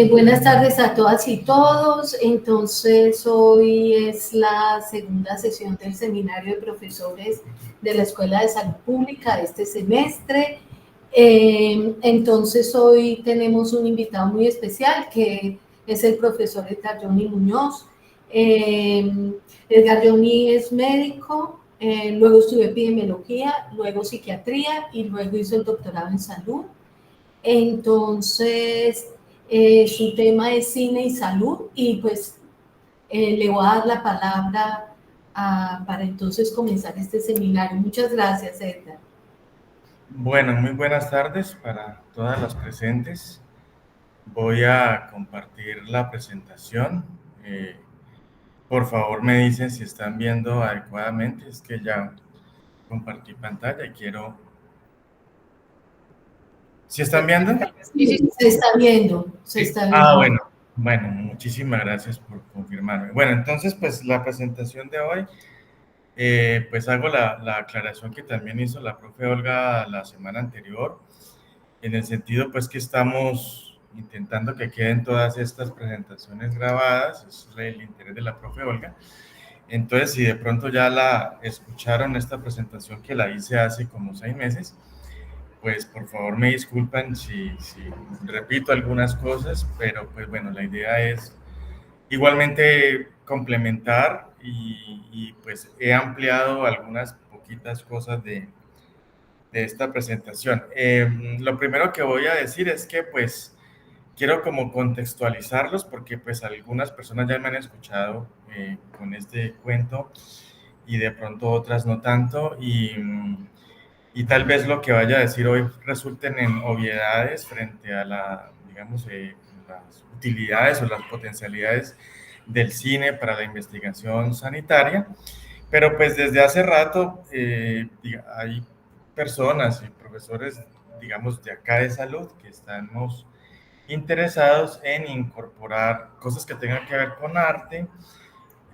Buenas tardes a todas y todos. Entonces, hoy es la segunda sesión del seminario de profesores de la Escuela de Salud Pública de este semestre. Entonces, hoy tenemos un invitado muy especial que es el profesor Edgar Johnny Muñoz. Edgar Johnny es médico, luego estudió epidemiología, luego psiquiatría y luego hizo el doctorado en salud. Entonces, su tema es cine y salud y pues le voy a dar la palabra para entonces comenzar este seminario. Muchas gracias, Edgar. Bueno, muy buenas tardes para todas las presentes. Voy a compartir la presentación. Por favor, me dicen si están viendo adecuadamente. Es que ya compartí pantalla y quiero... ¿Sí están viendo? Sí, se está viendo, se Sí. está viendo. Bueno, muchísimas gracias por confirmarme. Bueno, entonces, pues la presentación de hoy, pues hago la aclaración que también hizo la profe Olga la semana anterior, en el sentido, pues, que estamos intentando que queden todas estas presentaciones grabadas, es el interés de la profe Olga. Entonces, si de pronto ya la escucharon esta presentación que la hice hace como 6 meses, pues por favor me disculpan si repito algunas cosas, pero pues bueno, la idea es igualmente complementar y pues he ampliado algunas poquitas cosas de esta presentación. Lo primero que voy a decir es que pues quiero como contextualizarlos porque pues algunas personas ya me han escuchado con este cuento y de pronto otras no tanto y tal vez lo que vaya a decir hoy resulten en obviedades frente a digamos, las utilidades o las potencialidades del cine para la investigación sanitaria, pero pues desde hace rato hay personas y profesores, digamos, de acá de salud que estamos interesados en incorporar cosas que tengan que ver con arte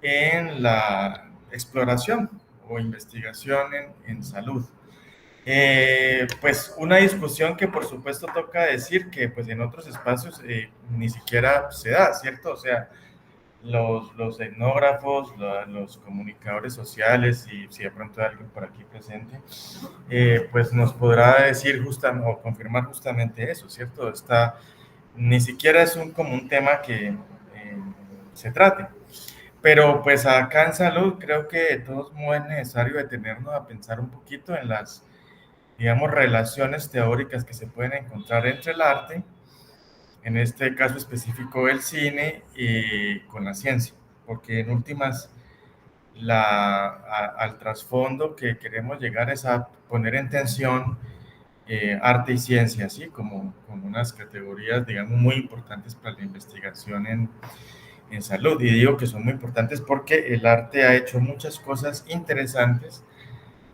en la exploración o investigación en salud. Pues una discusión que por supuesto toca decir que pues en otros espacios ni siquiera se da, ¿cierto? O sea, los etnógrafos, los comunicadores sociales y si de pronto hay alguien por aquí presente, pues nos podrá decir justamente o confirmar justamente eso, ¿cierto? Ni siquiera es como un tema que se trate. Pero pues acá en salud creo que de todos modos es necesario detenernos a pensar un poquito en las, digamos, relaciones teóricas que se pueden encontrar entre el arte, en este caso específico el cine, y con la ciencia, porque en últimas al trasfondo que queremos llegar es a poner en tensión arte y ciencia, así como unas categorías, digamos, muy importantes para la investigación en salud. Y digo que son muy importantes porque el arte ha hecho muchas cosas interesantes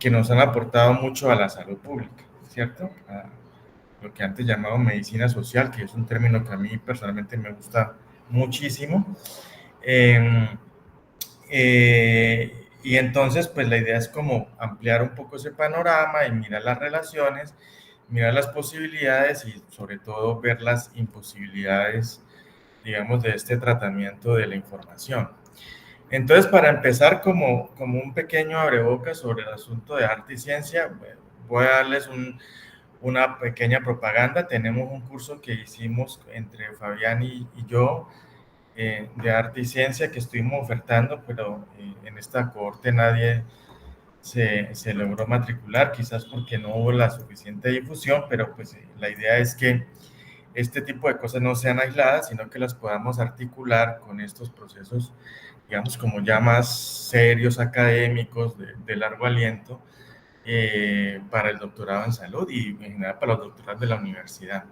que nos han aportado mucho a la salud pública, ¿cierto? A lo que antes llamado medicina social, que es un término que a mí personalmente me gusta muchísimo. Eh, y entonces, pues la idea es como ampliar un poco ese panorama y mirar las relaciones, mirar las posibilidades y sobre todo ver las imposibilidades, digamos, de este tratamiento de la información. Entonces, para empezar, como un pequeño abrebocas sobre el asunto de arte y ciencia, voy a darles una pequeña propaganda. Tenemos un curso que hicimos entre Fabián y yo de arte y ciencia que estuvimos ofertando, pero en esta cohorte nadie se logró matricular, quizás porque no hubo la suficiente difusión, pero pues la idea es que este tipo de cosas no sean aisladas, sino que las podamos articular con estos procesos, digamos, como ya más serios, académicos, de largo aliento, para el doctorado en salud y en general para los doctorados de la universidad.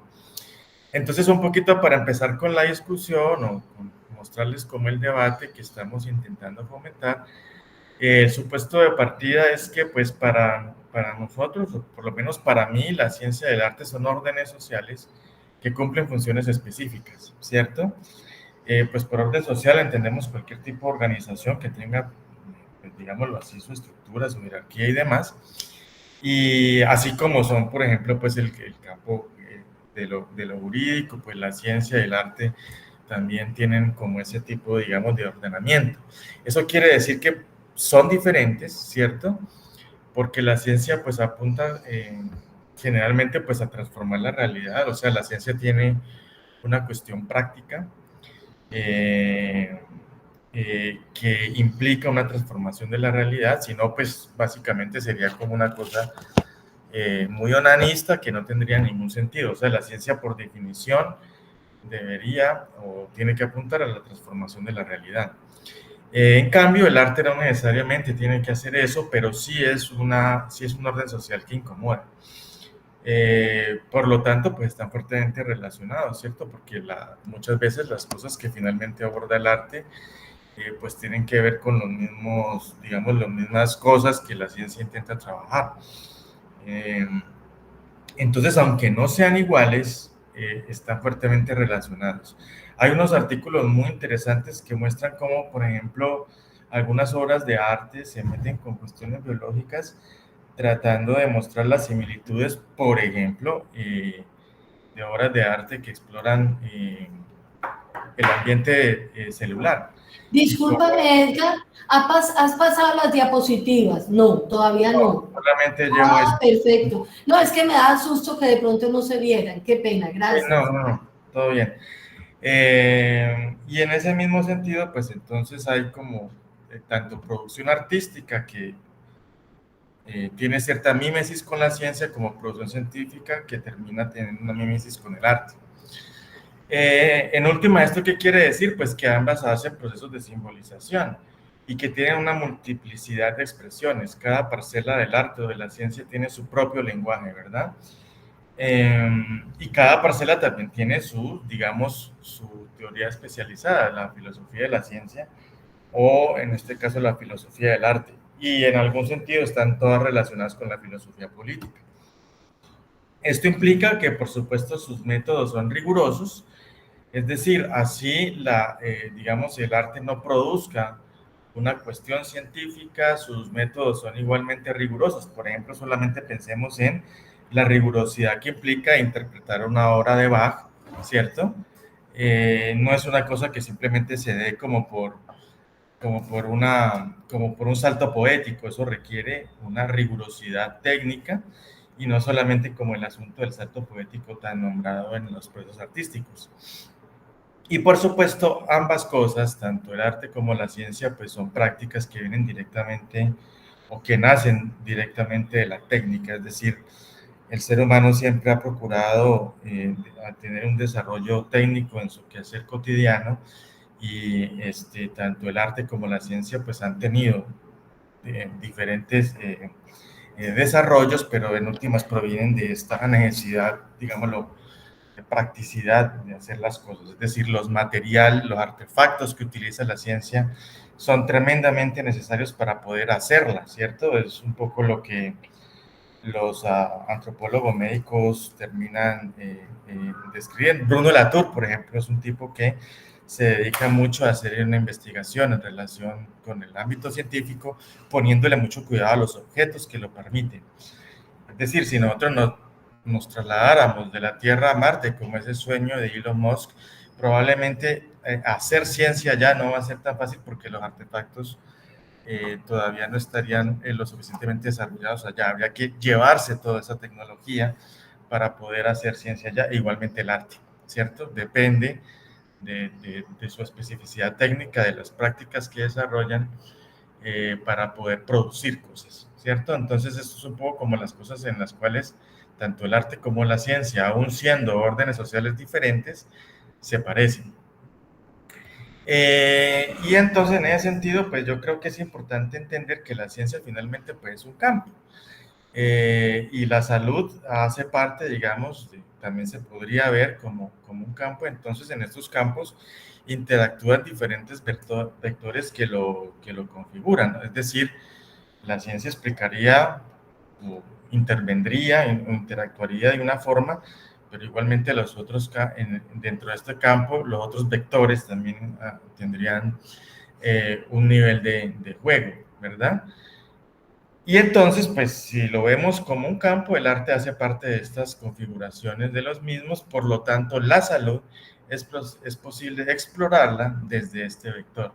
Entonces, un poquito para empezar con la discusión o con mostrarles cómo el debate que estamos intentando fomentar, el supuesto de partida es que, pues, para nosotros, o por lo menos para mí, la ciencia del arte son órdenes sociales que cumplen funciones específicas, ¿cierto? Pues por orden social entendemos cualquier tipo de organización que tenga, pues, digámoslo así, su estructura, su jerarquía y demás. Y así como son, por ejemplo, pues el campo de lo jurídico, pues la ciencia y el arte también tienen como ese tipo, digamos, de ordenamiento. Eso quiere decir que son diferentes, ¿cierto? Porque la ciencia pues apunta generalmente pues a transformar la realidad, o sea, la ciencia tiene una cuestión práctica que implica una transformación de la realidad, si no pues básicamente sería como una cosa muy onanista que no tendría ningún sentido, o sea, la ciencia por definición debería o tiene que apuntar a la transformación de la realidad. En cambio, el arte no necesariamente tiene que hacer eso, pero sí es un orden social que incomoda. Por lo tanto, pues están fuertemente relacionados, ¿cierto? Porque muchas veces las cosas que finalmente aborda el arte, pues tienen que ver con los mismos, digamos, las mismas cosas que la ciencia intenta trabajar. Eh, entonces, aunque no sean iguales, están fuertemente relacionados. Hay unos artículos muy interesantes que muestran cómo, por ejemplo, algunas obras de arte se meten con cuestiones biológicas tratando de mostrar las similitudes, por ejemplo, de obras de arte que exploran el ambiente celular. Y Discúlpame, Edgar, ¿has pasado las diapositivas? No, todavía no. solamente llevo Ah, esto. perfecto. No, es que me da susto que de pronto no se vieran. Qué pena, No, gracias. no, no, todo bien. Y en ese mismo sentido, pues entonces hay como tanto producción artística que tiene cierta mímesis con la ciencia como producción científica que termina teniendo una mímesis con el arte. En última, ¿esto qué quiere decir? Pues que ambas hacen procesos de simbolización y que tienen una multiplicidad de expresiones. Cada parcela del arte o de la ciencia tiene su propio lenguaje, ¿verdad? Y cada parcela también tiene su, digamos, su teoría especializada, la filosofía de la ciencia o en este caso la filosofía del arte. Y en algún sentido están todas relacionadas con la filosofía política. Esto implica que, por supuesto, sus métodos son rigurosos, es decir, así digamos, el arte no produzca una cuestión científica, sus métodos son igualmente rigurosos. Por ejemplo, solamente pensemos en la rigurosidad que implica interpretar una obra de Bach, ¿cierto? No es una cosa que simplemente se dé como por un salto poético, eso requiere una rigurosidad técnica y no solamente como el asunto del salto poético tan nombrado en los procesos artísticos. Y por supuesto, ambas cosas, tanto el arte como la ciencia, pues son prácticas que vienen directamente o que nacen directamente de la técnica, es decir, el ser humano siempre ha procurado tener un desarrollo técnico en su quehacer cotidiano y tanto el arte como la ciencia pues han tenido diferentes desarrollos, pero en últimas provienen de esta necesidad, digámoslo, de practicidad de hacer las cosas, es decir, los artefactos que utiliza la ciencia son tremendamente necesarios para poder hacerla, ¿cierto? Es un poco lo que los antropólogos médicos terminan describiendo. Bruno Latour, por ejemplo, es un tipo que se dedica mucho a hacer una investigación en relación con el ámbito científico, poniéndole mucho cuidado a los objetos que lo permiten. Es decir, si nosotros nos trasladáramos de la Tierra a Marte, como ese sueño de Elon Musk, probablemente hacer ciencia ya no va a ser tan fácil porque los artefactos todavía no estarían lo suficientemente desarrollados allá. Habría que llevarse toda esa tecnología para poder hacer ciencia allá. Igualmente el arte, ¿cierto? Depende de su especificidad técnica, de las prácticas que desarrollan para poder producir cosas, ¿cierto? Entonces, esto es un poco como las cosas en las cuales tanto el arte como la ciencia, aun siendo órdenes sociales diferentes, se parecen. Y entonces, en ese sentido, pues yo creo que es importante entender que la ciencia finalmente pues, es un campo. Y la salud hace parte, digamos, también se podría ver como un campo. Entonces, en estos campos interactúan diferentes vectores que lo configuran, ¿no? Es decir, la ciencia explicaría o intervendría o interactuaría de una forma, pero igualmente los otros, dentro de este campo, los otros vectores también tendrían un nivel de juego, ¿verdad? Y entonces, pues si lo vemos como un campo, el arte hace parte de estas configuraciones de los mismos, por lo tanto, la salud es posible explorarla desde este vector.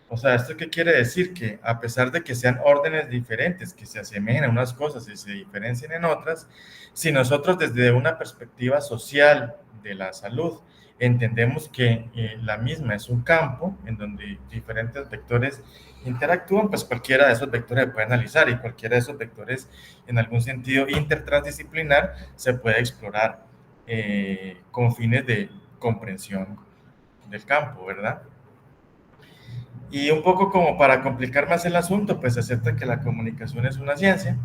O sea, ¿esto qué quiere decir? Que a pesar de que sean órdenes diferentes, que se asemejen a unas cosas y se diferencien en otras, si nosotros desde una perspectiva social de la salud entendemos que la misma es un campo en donde diferentes vectores interactúan, pues cualquiera de esos vectores se puede analizar y cualquiera de esos vectores en algún sentido intertransdisciplinar se puede explorar con fines de comprensión del campo, ¿verdad? Y un poco como para complicar más el asunto, pues acepta que la comunicación es una ciencia,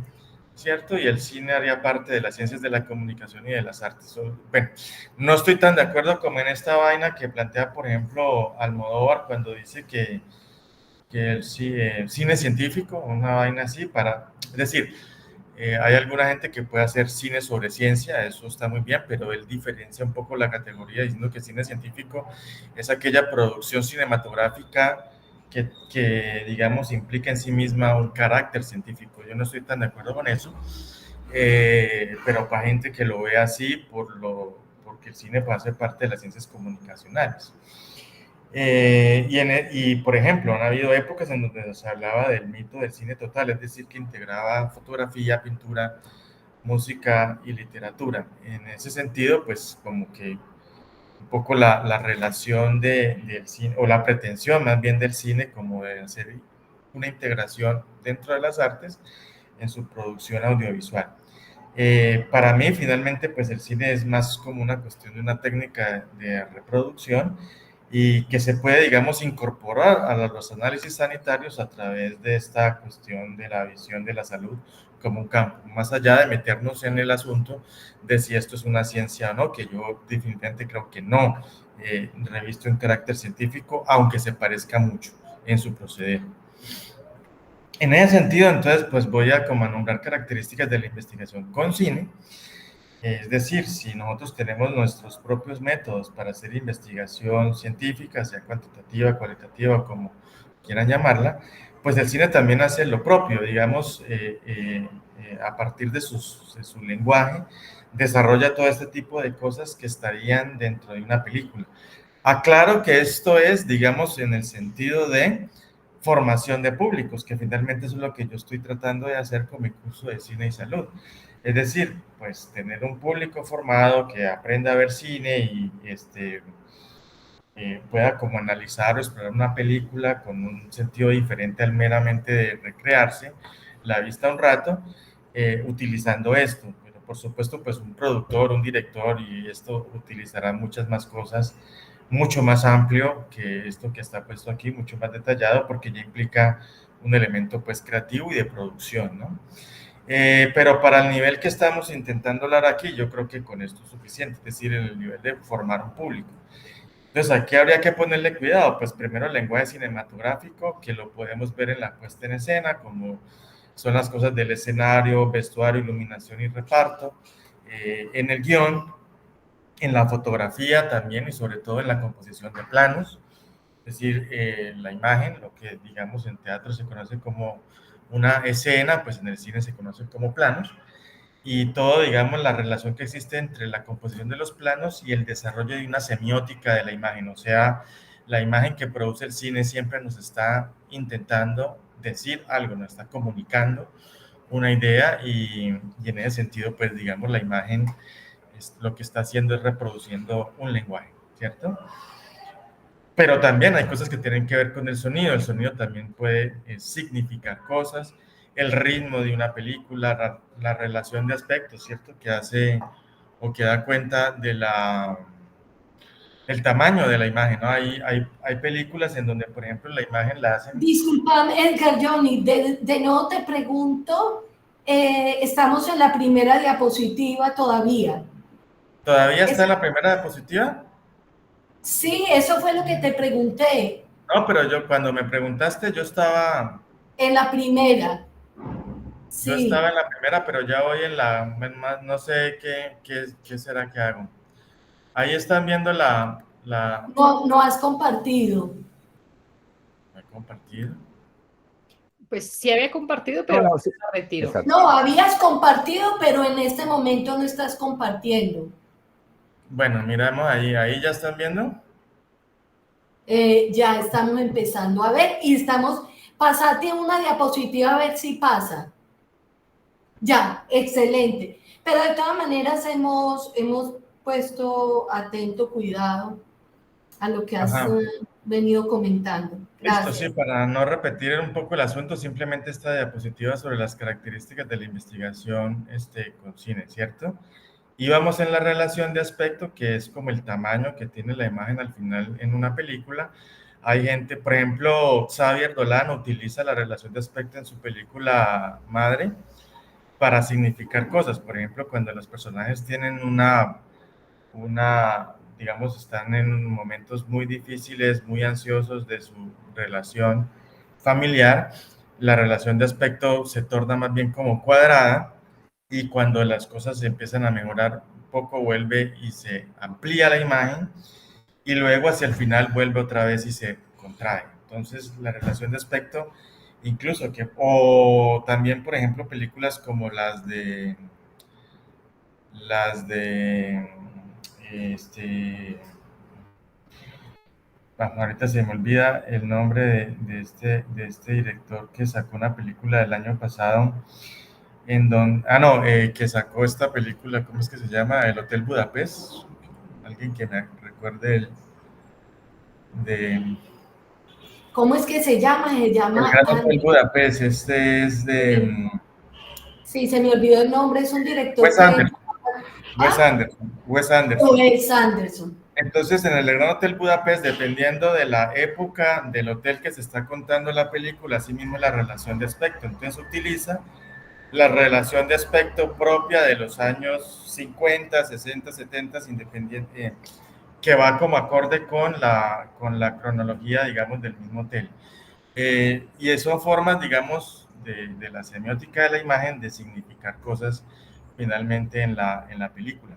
¿cierto? Y el cine haría parte de las ciencias de la comunicación y de las artes. Bueno, no estoy tan de acuerdo como en esta vaina que plantea, por ejemplo, Almodóvar cuando dice que el cine científico, una vaina así, es decir, hay alguna gente que puede hacer cine sobre ciencia, eso está muy bien, pero él diferencia un poco la categoría diciendo que cine científico es aquella producción cinematográfica digamos, implica en sí misma un carácter científico. Yo no estoy tan de acuerdo con eso, pero para gente que lo ve así, porque el cine puede ser parte de las ciencias comunicacionales. Por ejemplo, han habido épocas en donde se hablaba del mito del cine total, es decir, que integraba fotografía, pintura, música y literatura. En ese sentido, pues como que un poco la relación del cine, o la pretensión más bien del cine, como de hacer una integración dentro de las artes en su producción audiovisual. Para mí, finalmente, pues el cine es más como una cuestión de una técnica de reproducción y que se puede, digamos, incorporar a los análisis sanitarios a través de esta cuestión de la visión de la salud como un campo, más allá de meternos en el asunto de si esto es una ciencia o no, que yo definitivamente creo que no reviste un carácter científico, aunque se parezca mucho en su proceder. En ese sentido, entonces, pues voy a como a nombrar características de la investigación con cine. Es decir, si nosotros tenemos nuestros propios métodos para hacer investigación científica, sea cuantitativa, cualitativa, como quieran llamarla, pues el cine también hace lo propio, digamos, a partir de su lenguaje, desarrolla todo este tipo de cosas que estarían dentro de una película. Aclaro que esto es, digamos, en el sentido de formación de públicos, que finalmente eso es lo que yo estoy tratando de hacer con mi curso de cine y salud. Es decir, pues tener un público formado que aprenda a ver cine y pueda como analizar o explorar una película con un sentido diferente al meramente de recrearse la vista un rato, utilizando esto. Pero por supuesto, pues un productor, un director y esto utilizará muchas más cosas, mucho más amplio que esto que está puesto aquí, mucho más detallado, porque ya implica un elemento pues creativo y de producción, ¿no? Pero para el nivel que estamos intentando hablar aquí, yo creo que con esto es suficiente, es decir, en el nivel de formar un público. Entonces, aquí habría que ponerle cuidado, pues primero el lenguaje cinematográfico, que lo podemos ver en la puesta en escena, como son las cosas del escenario, vestuario, iluminación y reparto, en el guión, en la fotografía también y sobre todo en la composición de planos, es decir, la imagen, lo que digamos en teatro se conoce como una escena, pues en el cine se conoce como planos, y todo, digamos, la relación que existe entre la composición de los planos y el desarrollo de una semiótica de la imagen, o sea, la imagen que produce el cine siempre nos está intentando decir algo, nos está comunicando una idea y en ese sentido, pues, digamos, la imagen lo que está haciendo es reproduciendo un lenguaje, ¿cierto? Pero también hay cosas que tienen que ver con el sonido también puede significar cosas, el ritmo de una película, la relación de aspectos, ¿cierto? Que hace o que da cuenta del tamaño de la imagen, ¿no? Hay películas en donde, por ejemplo, la imagen la hacen... Disculpame, Edgar, Johnny, de nuevo te pregunto, estamos en la primera diapositiva todavía. ¿Todavía está Es, en la primera diapositiva? sí, eso fue lo que te pregunté, No, pero yo cuando me preguntaste, en la primera, yo estaba sí, en la primera, pero ya voy en no sé qué será que hago. Ahí están viendo no, no has compartido. la compartida. Pues sí había compartido, No, pero no, sí, la retiro. exacto. No, habías compartido, pero en este momento no estás compartiendo. Bueno, miramos ahí ya están viendo. Ya estamos empezando a ver y pasate una diapositiva a ver si pasa. Ya, excelente. Pero de todas maneras hemos puesto atento cuidado a lo que has Ajá. venido comentando. Listo, sí, Gracias. para no repetir un poco el asunto, simplemente esta diapositiva sobre las características de la investigación con cine, ¿cierto? Y vamos en la relación de aspecto, que es como el tamaño que tiene la imagen al final en una película. Hay gente, por ejemplo, Xavier Dolan utiliza la relación de aspecto en su película Madre para significar cosas. Por ejemplo, cuando los personajes tienen digamos, están en momentos muy difíciles, muy ansiosos de su relación familiar, la relación de aspecto se torna más bien como cuadrada, y cuando las cosas se empiezan a mejorar un poco vuelve y se amplía la imagen, y luego hacia el final vuelve otra vez y se contrae. Entonces la relación de aspecto, incluso o también por ejemplo películas como las de ahorita se me olvida el nombre de este director que sacó una película del año pasado, que sacó esta película, ¿cómo es que se llama? El Hotel Budapest. Alguien que me recuerde de ¿Cómo es que se llama? Se El llama. Gran Hotel Budapest. Este es de Sí, se me olvidó el nombre, es un director Wes que. Anderson. ¿Ah? Wes Anderson. Wes Anderson. Entonces, en el Gran Hotel Budapest, dependiendo de la época del hotel que se está contando la película, así mismo la relación de aspecto. Entonces, utiliza la relación de aspecto propia de los años 50, 60, 70, independiente, que va como acorde con la cronología, digamos, del mismo hotel. Y son formas, digamos, de la semiótica de la imagen de significar cosas finalmente en la película.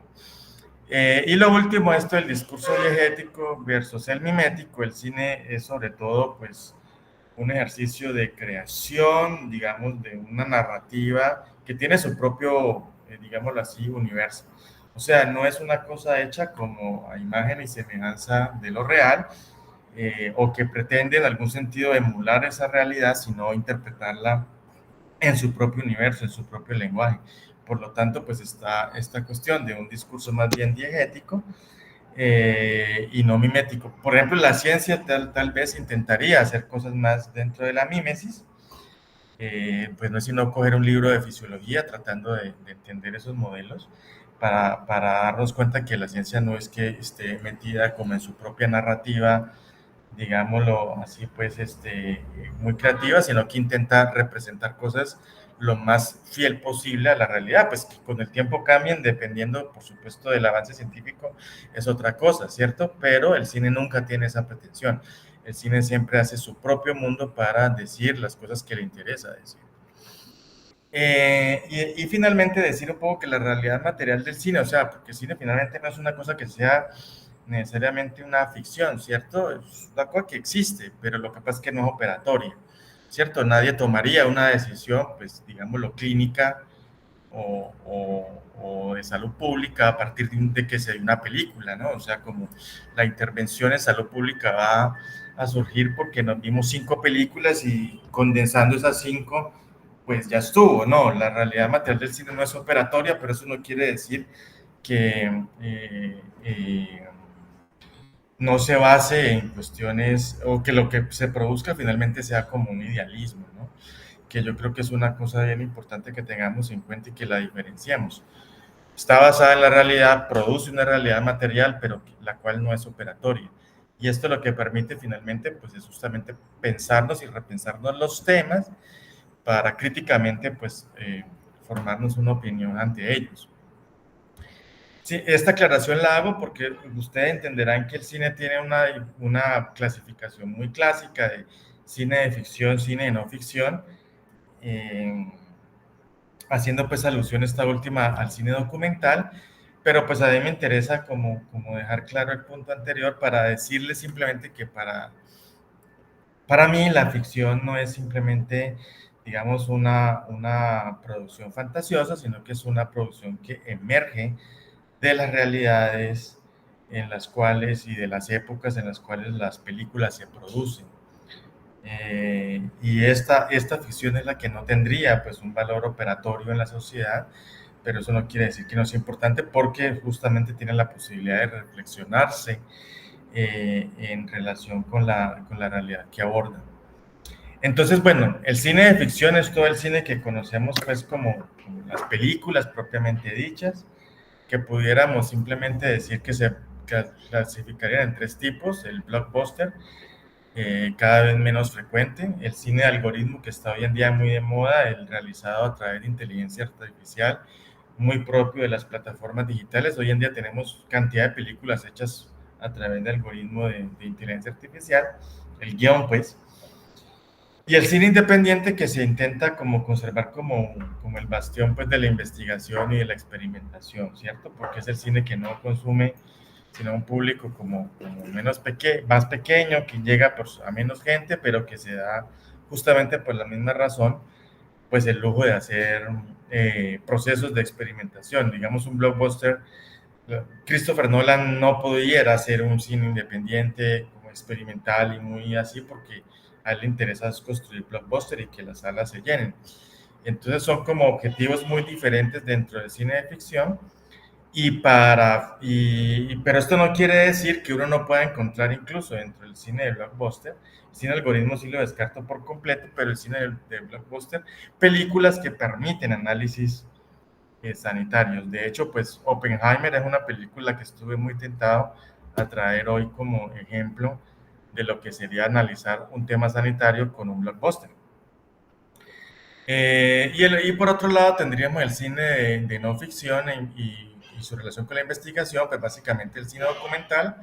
Y lo último, esto del discurso diegético versus el mimético. El cine es sobre todo, pues, un ejercicio de creación, digamos, de una narrativa que tiene su propio, digámoslo así, universo. O sea, no es una cosa hecha como a imagen y semejanza de lo real, o que pretende en algún sentido emular esa realidad, sino interpretarla en su propio universo, en su propio lenguaje. Por lo tanto, pues está esta cuestión de un discurso más bien diegético, y no mimético. Por ejemplo, la ciencia tal vez intentaría hacer cosas más dentro de la mímesis, pues no es sino coger un libro de fisiología tratando de entender esos modelos para darnos cuenta que la ciencia no es que esté metida como en su propia narrativa, digámoslo así, pues muy creativa, sino que intenta representar cosas lo más fiel posible a la realidad, pues que con el tiempo cambian dependiendo, por supuesto, del avance científico, es otra cosa, ¿cierto? Pero el cine nunca tiene esa pretensión. El cine siempre hace su propio mundo para decir las cosas que le interesa decir. Y finalmente decir un poco que la realidad material del cine, o sea, porque el cine finalmente no es una cosa que sea necesariamente una ficción, ¿cierto? Es una cosa que existe, pero lo que pasa es que no es operatoria, ¿cierto? Nadie tomaría una decisión, pues, digámoslo, clínica o de salud pública a partir de que se ve una película, ¿no? O sea, como la intervención en salud pública va a surgir porque nos vimos 5 películas y condensando esas 5, pues ya estuvo, ¿no? La realidad material del cine no es operatoria, pero eso no quiere decir que no se base en cuestiones, o que lo que se produzca finalmente sea como un idealismo, ¿no? Que yo creo que es una cosa bien importante que tengamos en cuenta y que la diferenciemos. Está basada en la realidad, produce una realidad material, pero la cual no es operatoria. Y esto lo que permite finalmente, pues, es justamente pensarnos y repensarnos los temas para críticamente, pues, formarnos una opinión ante ellos. Sí, esta aclaración la hago porque ustedes entenderán que el cine tiene una clasificación muy clásica de cine de ficción, cine de no ficción, eh, haciendo pues alusión esta última al cine documental, pero pues a mí me interesa como dejar claro el punto anterior para decirles simplemente que para Para mí la ficción no es simplemente, digamos, una producción fantasiosa, sino que es una producción que emerge de las realidades en las cuales y de las épocas en las cuales las películas se producen. Y esta ficción es la que no tendría pues un valor operatorio en la sociedad, pero eso no quiere decir que no sea importante porque justamente tiene la posibilidad de reflexionarse en relación con la realidad que aborda. Entonces, bueno, el cine de ficción es todo el cine que conocemos pues como las películas propiamente dichas, que pudiéramos simplemente decir que se clasificarían en tres tipos: el blockbuster, cada vez menos frecuente; el cine de algoritmo, que está hoy en día muy de moda, el realizado a través de inteligencia artificial, muy propio de las plataformas digitales. Hoy en día tenemos cantidad de películas hechas a través de algoritmo de inteligencia artificial, el guión pues. Y el cine independiente, que se intenta como conservar como el bastión pues de la investigación y de la experimentación, ¿cierto? Porque es el cine que no consume sino un público como más pequeño, que llega a menos gente, pero que se da justamente por la misma razón, pues el lujo de hacer procesos de experimentación. Digamos, un blockbuster, Christopher Nolan no pudiera hacer un cine independiente, como experimental y muy así, porque a él le interesa construir blockbuster y que las salas se llenen. Entonces son como objetivos muy diferentes dentro del cine de ficción. Pero esto no quiere decir que uno no pueda encontrar incluso dentro del cine de blockbuster, el cine de algoritmo sí lo descarto por completo, pero el cine de blockbuster, películas que permiten análisis sanitarios. De hecho, pues Oppenheimer es una película que estuve muy tentado a traer hoy como ejemplo de lo que sería analizar un tema sanitario con un blockbuster. Y por otro lado tendríamos el cine de no ficción y su relación con la investigación, pues básicamente el cine documental.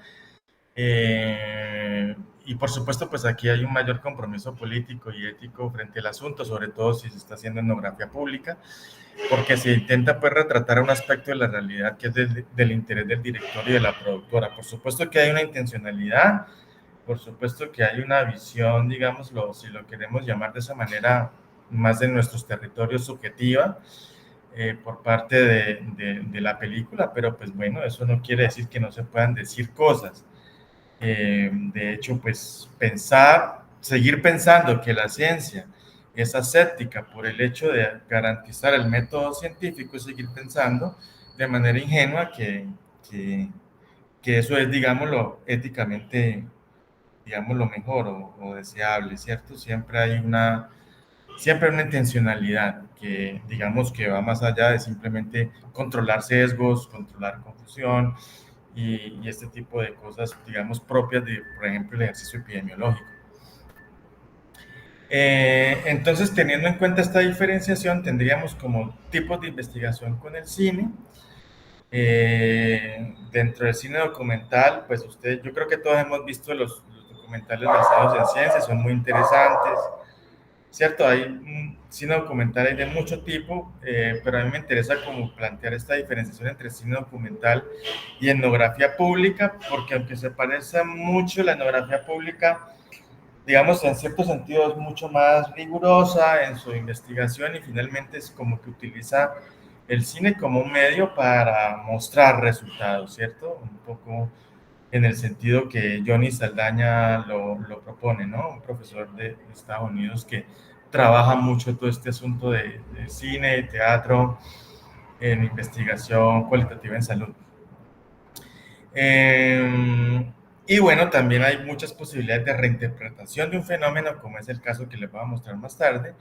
Y por supuesto, pues aquí hay un mayor compromiso político y ético frente al asunto, sobre todo si se está haciendo etnografía pública, porque se intenta pues retratar un aspecto de la realidad que es del interés del director y de la productora. Por supuesto que hay una intencionalidad, por supuesto que hay una visión, digámoslo, si lo queremos llamar de esa manera, más de nuestros territorios subjetiva por parte de la película, pero pues bueno, eso no quiere decir que no se puedan decir cosas. De hecho, pues seguir pensando que la ciencia es aséptica por el hecho de garantizar el método científico y seguir pensando de manera ingenua que, que eso es, digámoslo, éticamente, digamos, lo mejor o deseable, ¿cierto? Siempre hay una intencionalidad que, digamos, que va más allá de simplemente controlar sesgos, controlar confusión y este tipo de cosas, digamos, propias de, por ejemplo, el ejercicio epidemiológico. Entonces, teniendo en cuenta esta diferenciación, tendríamos como tipos de investigación con el cine. Dentro del cine documental, pues yo creo que todos hemos visto los documentales basados en ciencia, son muy interesantes, ¿cierto? Hay un cine documental hay de mucho tipo, pero a mí me interesa como plantear esta diferenciación entre cine documental y etnografía pública, porque aunque se parece mucho, la etnografía pública, digamos, en cierto sentido es mucho más rigurosa en su investigación y finalmente es como que utiliza el cine como un medio para mostrar resultados, ¿cierto? Un poco en el sentido que Johnny Saldaña lo propone, ¿no? Un profesor de Estados Unidos que trabaja mucho todo este asunto de cine, teatro, en investigación cualitativa en salud. Y bueno, también hay muchas posibilidades de reinterpretación de un fenómeno, como es el caso que les voy a mostrar más tarde,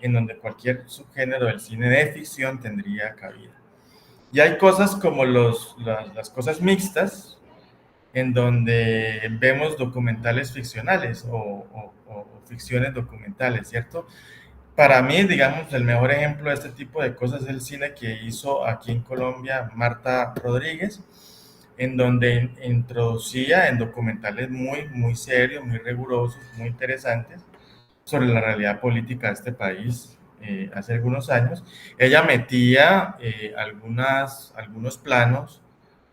en donde cualquier subgénero del cine de ficción tendría cabida. Y hay cosas como las cosas mixtas, en donde vemos documentales ficcionales o ficciones documentales, ¿cierto? Para mí, digamos, el mejor ejemplo de este tipo de cosas es el cine que hizo aquí en Colombia Marta Rodríguez, en donde introducía en documentales muy, muy serios, muy rigurosos, muy interesantes, sobre la realidad política de este país hace algunos años. Ella metía algunos planos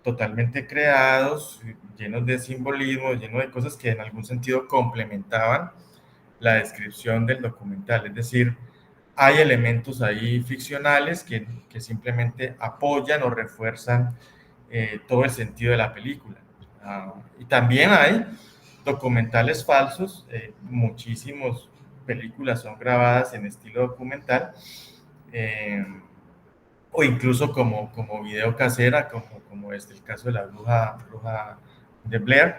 totalmente creados, llenos de simbolismo, llenos de cosas que en algún sentido complementaban la descripción del documental. Es decir, hay elementos ahí ficcionales que simplemente apoyan o refuerzan todo el sentido de la película. Y también hay documentales falsos, muchísimas películas son grabadas en estilo documental, eh, o incluso como video casera, como es el caso de la bruja de Blair,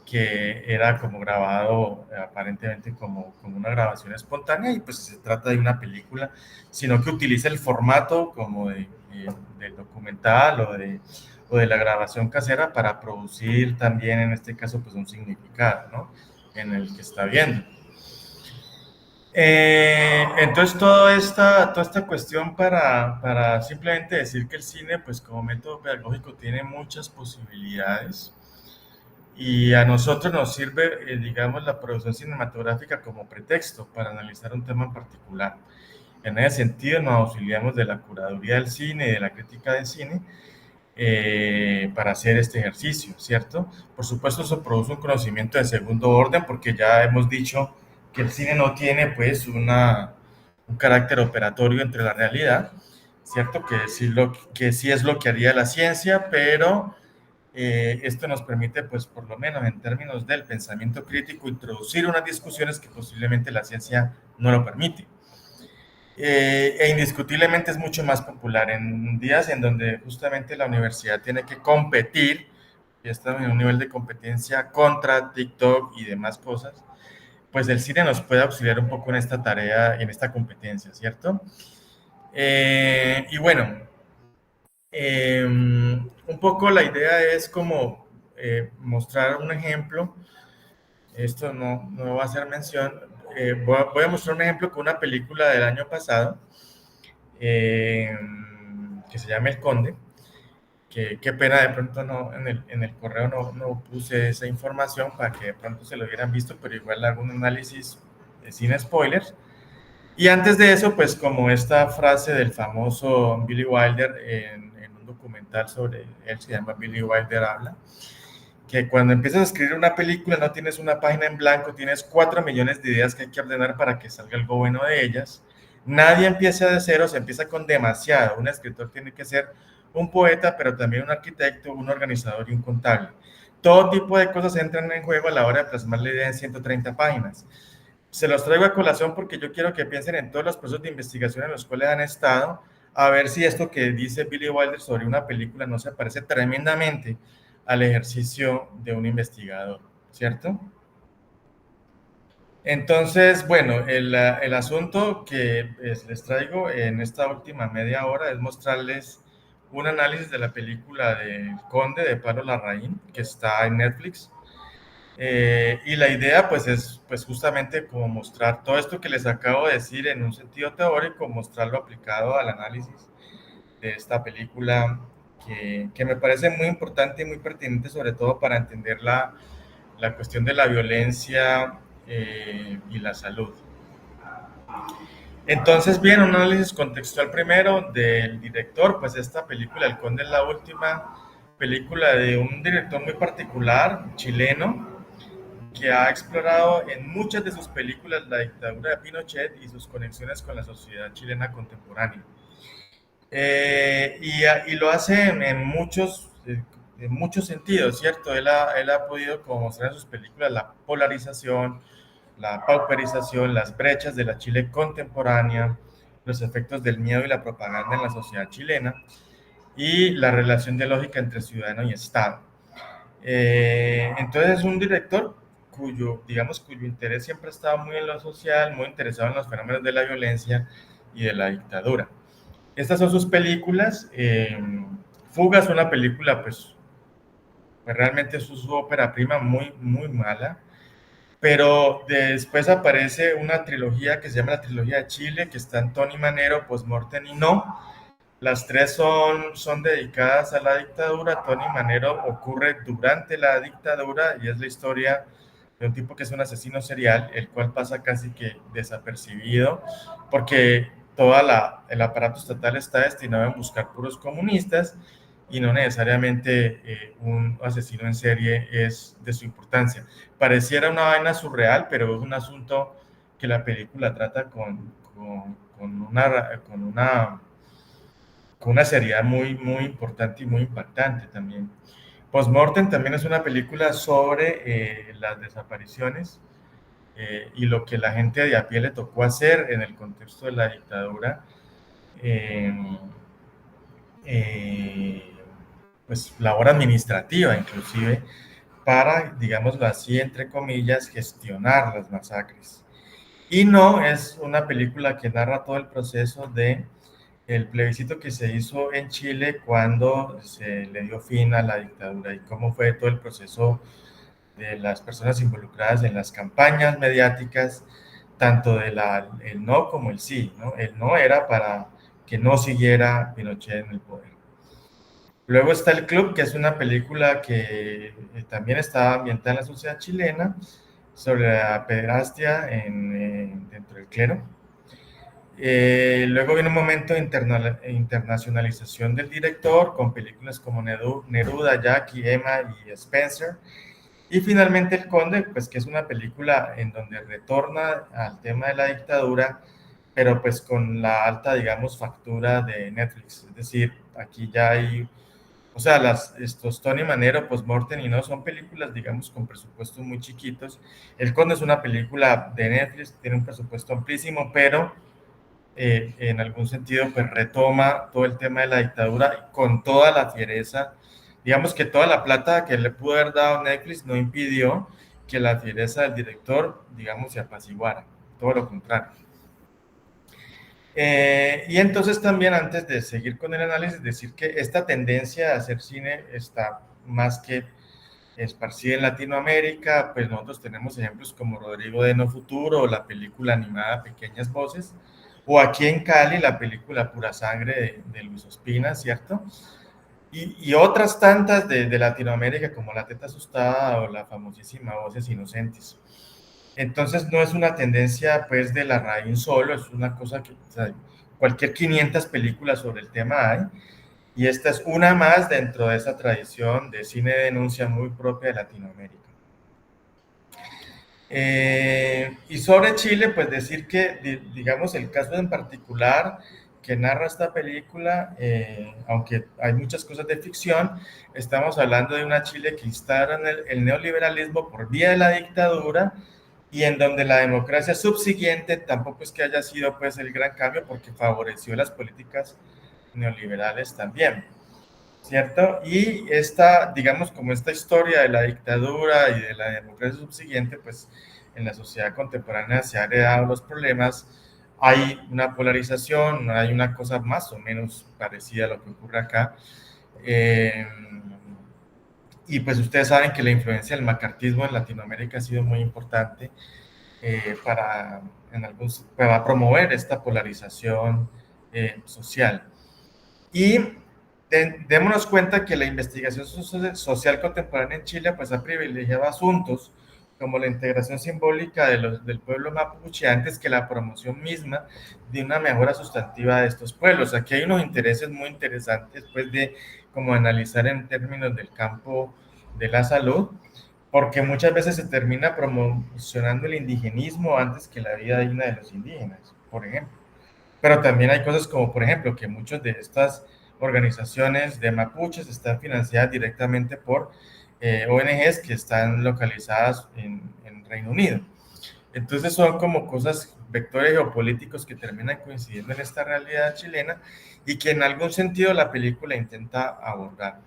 que era como grabado aparentemente como una grabación espontánea, y pues se trata de una película, sino que utiliza el formato como del documental o de la grabación casera para producir también en este caso pues un significado, ¿no? En el que está viendo. Entonces toda esta cuestión para simplemente decir que el cine pues como método pedagógico tiene muchas posibilidades, y a nosotros nos sirve, digamos, la producción cinematográfica como pretexto para analizar un tema en particular. En ese sentido, nos auxiliamos de la curaduría del cine y de la crítica del cine para hacer este ejercicio, ¿cierto? Por supuesto, eso produce un conocimiento de segundo orden, porque ya hemos dicho que el cine no tiene, pues, un carácter operatorio entre la realidad, ¿cierto? Que sí es lo que haría la ciencia, pero esto nos permite, pues, por lo menos en términos del pensamiento crítico, introducir unas discusiones que posiblemente la ciencia no lo permite. E indiscutiblemente es mucho más popular en días en donde justamente la universidad tiene que competir, y estamos en un nivel de competencia contra TikTok y demás cosas, pues el cine nos puede auxiliar un poco en esta tarea, en esta competencia, ¿cierto? Y bueno, un poco la idea es como mostrar un ejemplo. Esto no va a hacer mención. Voy a mostrar un ejemplo con una película del año pasado eh, que se llama El Conde. Que qué pena de pronto no en el correo no puse esa información para que de pronto se lo hubieran visto, pero igual hago un análisis sin spoilers. Y antes de eso, pues como esta frase del famoso Billy Wilder en un documental sobre él, se llama Billy Wilder Habla, que cuando empiezas a escribir una película no tienes una página en blanco, tienes 4 millones de ideas que hay que ordenar para que salga algo bueno de ellas. Nadie empieza de cero, se empieza con demasiado. Un escritor tiene que ser un poeta, pero también un arquitecto, un organizador y un contable. Todo tipo de cosas entran en juego a la hora de plasmar la idea en 130 páginas. Se los traigo a colación porque yo quiero que piensen en todos los procesos de investigación en los cuales han estado, a ver si esto que dice Billy Wilder sobre una película no se parece tremendamente al ejercicio de un investigador, ¿cierto? Entonces, bueno, el asunto que les traigo en esta última media hora es mostrarles un análisis de la película del Conde de Pablo Larraín, que está en Netflix. Y la idea, pues, es pues, justamente como mostrar todo esto que les acabo de decir en un sentido teórico, mostrarlo aplicado al análisis de esta película, que me parece muy importante y muy pertinente, sobre todo para entender la cuestión de la violencia y la salud. Entonces, bien, un análisis contextual primero del director, pues esta película, El Conde, es la última película de un director muy particular, chileno, que ha explorado en muchas de sus películas la dictadura de Pinochet y sus conexiones con la sociedad chilena contemporánea. Y lo hace en muchos sentidos, ¿cierto? Él ha podido como mostrar en sus películas la polarización, la pauperización, las brechas de la Chile contemporánea, los efectos del miedo y la propaganda en la sociedad chilena y la relación dialógica entre ciudadano y Estado. Entonces es un director cuyo interés siempre ha estado muy en lo social, muy interesado en los fenómenos de la violencia y de la dictadura. Estas son sus películas. Fugas, una película, pues realmente es su ópera prima, muy, muy mala. Pero después aparece una trilogía que se llama la Trilogía de Chile, que está en Tony Manero, Postmortem y No. Las tres son dedicadas a la dictadura. Tony Manero ocurre durante la dictadura y es la historia de un tipo que es un asesino serial, el cual pasa casi que desapercibido, porque el aparato estatal está destinado a buscar puros comunistas y no necesariamente un asesino en serie es de su importancia. Pareciera una vaina surreal, pero es un asunto que la película trata con una seriedad muy, muy importante y muy impactante también. Postmortem también es una película sobre las desapariciones y lo que la gente de a pie le tocó hacer en el contexto de la dictadura, eh, eh, pues labor administrativa inclusive, para, digámoslo así, entre comillas, gestionar las masacres. Y no es una película que narra todo el proceso de el plebiscito que se hizo en Chile cuando se le dio fin a la dictadura y cómo fue todo el proceso de las personas involucradas en las campañas mediáticas, tanto del el no como el sí, ¿no? El no era para que no siguiera Pinochet en el poder. Luego está El Club, que es una película que también está ambientada en la sociedad chilena, sobre la pederastia dentro del clero. Luego viene un momento de internacionalización del director, con películas como Neruda, Jackie, Emma y Spencer. Y finalmente El Conde, pues que es una película en donde retorna al tema de la dictadura, pero pues con la alta, digamos, factura de Netflix. Es decir, aquí ya hay, o sea, estos Tony Manero, Postmortem y no, son películas, digamos, con presupuestos muy chiquitos. El Conde es una película de Netflix, tiene un presupuesto amplísimo, pero en algún sentido, pues retoma todo el tema de la dictadura con toda la fiereza. Digamos que toda la plata que le pudo haber dado Netflix no impidió que la fiereza del director, digamos, se apaciguara, todo lo contrario. Y entonces también, antes de seguir con el análisis, decir que esta tendencia a hacer cine está más que esparcida en Latinoamérica. Pues nosotros tenemos ejemplos como Rodrigo de No Futuro o la película animada Pequeñas Voces, o aquí en Cali la película Pura Sangre de Luis Ospina, ¿cierto? Y otras tantas de Latinoamérica como La Teta Asustada o la famosísima Voces Inocentes. Entonces no es una tendencia pues de la raíz solo, es una cosa que, o sea, cualquier 500 películas sobre el tema hay, y esta es una más dentro de esa tradición de cine de denuncia muy propia de Latinoamérica. Y sobre Chile, pues decir que, digamos, el caso en particular que narra esta película, aunque hay muchas cosas de ficción, estamos hablando de una Chile que instaura el neoliberalismo por vía de la dictadura y en donde la democracia subsiguiente tampoco es que haya sido pues el gran cambio porque favoreció las políticas neoliberales también, ¿cierto? Y esta, digamos, como esta historia de la dictadura y de la democracia subsiguiente, pues en la sociedad contemporánea se han heredado los problemas, hay una polarización, hay una cosa más o menos parecida a lo que ocurre acá. Y pues ustedes saben que la influencia del macartismo en Latinoamérica ha sido muy importante para, para promover esta polarización social. Y démonos cuenta que la investigación social contemporánea en Chile pues ha privilegiado asuntos como la integración simbólica del pueblo mapuche antes que la promoción misma de una mejora sustantiva de estos pueblos. Aquí hay unos intereses muy interesantes pues de como analizar en términos del campo de la salud, porque muchas veces se termina promocionando el indigenismo antes que la vida digna de los indígenas, por ejemplo. Pero también hay cosas como, por ejemplo, que muchas de estas organizaciones de mapuches están financiadas directamente por ONGs que están localizadas en Reino Unido. Entonces son como cosas, vectores geopolíticos que terminan coincidiendo en esta realidad chilena y que en algún sentido la película intenta abordar.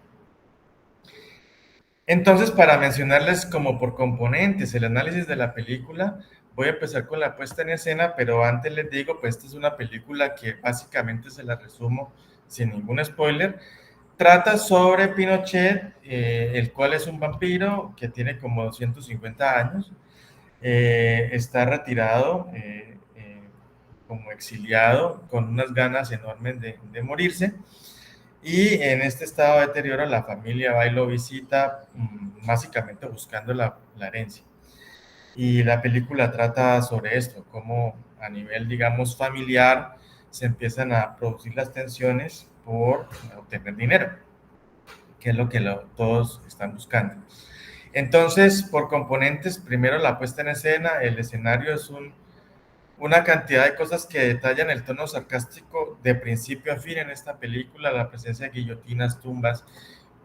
Entonces, para mencionarles como por componentes el análisis de la película, voy a empezar con la puesta en escena, pero antes les digo, pues esta es una película que básicamente se la resumo sin ningún spoiler. Trata sobre Pinochet, el cual es un vampiro que tiene como 250 años, está retirado como exiliado, con unas ganas enormes de morirse. Y en este estado de deterioro la familia va y lo visita, básicamente buscando la herencia. Y la película trata sobre esto, cómo a nivel, digamos, familiar se empiezan a producir las tensiones por obtener dinero, que es lo que todos están buscando. Entonces, por componentes, primero la puesta en escena, el escenario es una cantidad de cosas que detallan el tono sarcástico de principio a fin en esta película, la presencia de guillotinas, tumbas,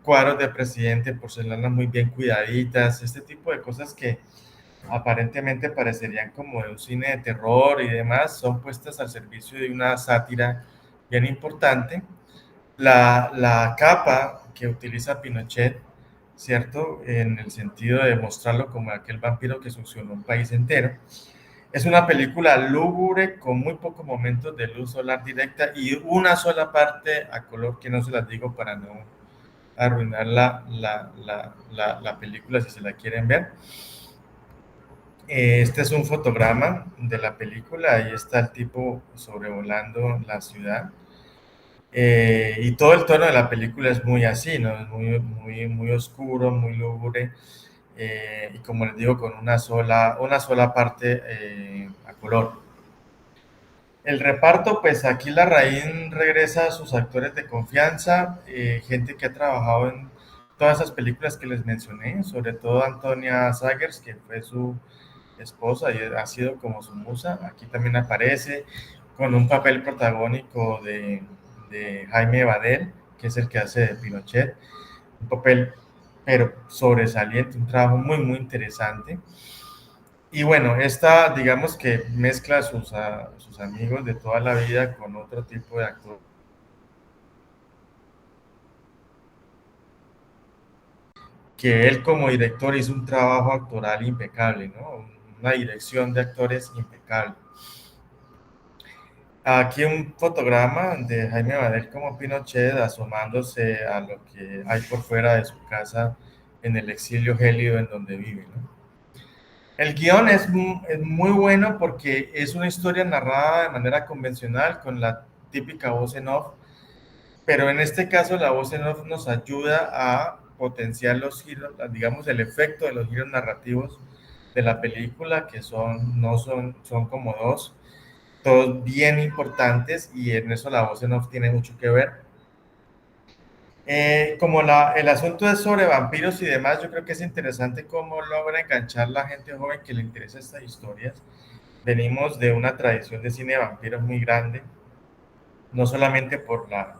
cuadros de presidente, porcelanas muy bien cuidaditas, este tipo de cosas que aparentemente parecerían como de un cine de terror y demás, son puestas al servicio de una sátira bien importante. La capa que utiliza Pinochet, ¿cierto? En el sentido de mostrarlo como aquel vampiro que succionó un país entero. Es una película lúgubre con muy pocos momentos de luz solar directa y una sola parte a color que no se las digo para no arruinar la película si se la quieren ver. Este es un fotograma de la película, ahí está el tipo sobrevolando la ciudad. Y todo el tono de la película es muy así, ¿no? Es muy oscuro, muy lúgubre, y como les digo, con una sola parte a color. El reparto, pues aquí la Larraín regresa a sus actores de confianza, gente que ha trabajado en todas esas películas que les mencioné, sobre todo Antonia Sagers, que fue su esposa y ha sido como su musa. Aquí también aparece con un papel protagónico de Jaime Badel, que es el que hace de Pinochet, un papel pero sobresaliente, un trabajo muy interesante. Y bueno, esta, digamos que mezcla a sus amigos de toda la vida con otro tipo de actor, que él como director hizo un trabajo actoral impecable, ¿no? Una dirección de actores impecable. Aquí un fotograma de Jaime Badel como Pinochet asomándose a lo que hay por fuera de su casa en el exilio gélido en donde vive, ¿no? El guión es muy bueno porque es una historia narrada de manera convencional con la típica voz en off, pero en este caso la voz en off nos ayuda a potenciar los giros, digamos el efecto de los giros narrativos de la película, que son como dos, todos bien importantes, y en eso la voz en off tiene mucho que ver. Como el asunto es sobre vampiros y demás, yo creo que es interesante cómo logra enganchar la gente joven que le interesa estas historias. Venimos de una tradición de cine de vampiros muy grande, no solamente por la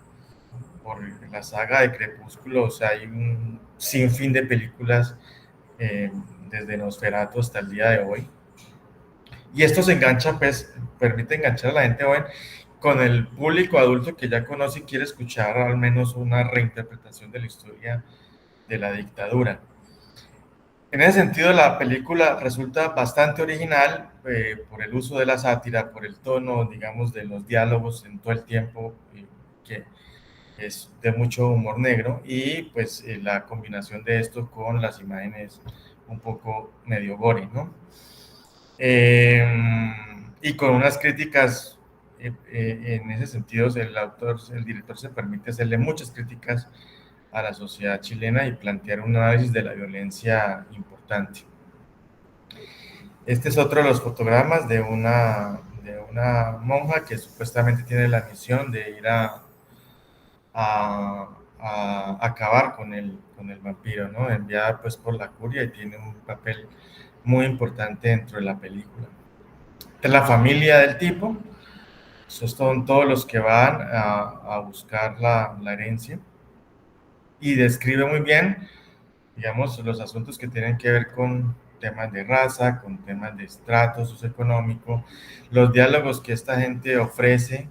saga de Crepúsculo, o sea, hay un sinfín de películas eh, desde Nosferatu hasta el día de hoy. Y esto se engancha, pues, permite enganchar a la gente joven con el público adulto que ya conoce y quiere escuchar al menos una reinterpretación de la historia de la dictadura. En ese sentido, la película resulta bastante original por el uso de la sátira, por el tono, digamos, de los diálogos en todo el tiempo, que es de mucho humor negro, y pues la combinación de esto con las imágenes un poco medio gore, ¿no? Eh, y con unas críticas, en ese sentido, el director se permite hacerle muchas críticas a la sociedad chilena y plantear un análisis de la violencia importante. Este es otro de los fotogramas de una monja que supuestamente tiene la misión de ir a acabar con el vampiro, ¿no? Enviada pues por la curia, y tiene un papel muy importante dentro de la película. Esta es la familia del tipo, esos son todos los que van a buscar la herencia, y describe muy bien, digamos, los asuntos que tienen que ver con temas de raza, con temas de estrato socioeconómico, los diálogos que esta gente ofrece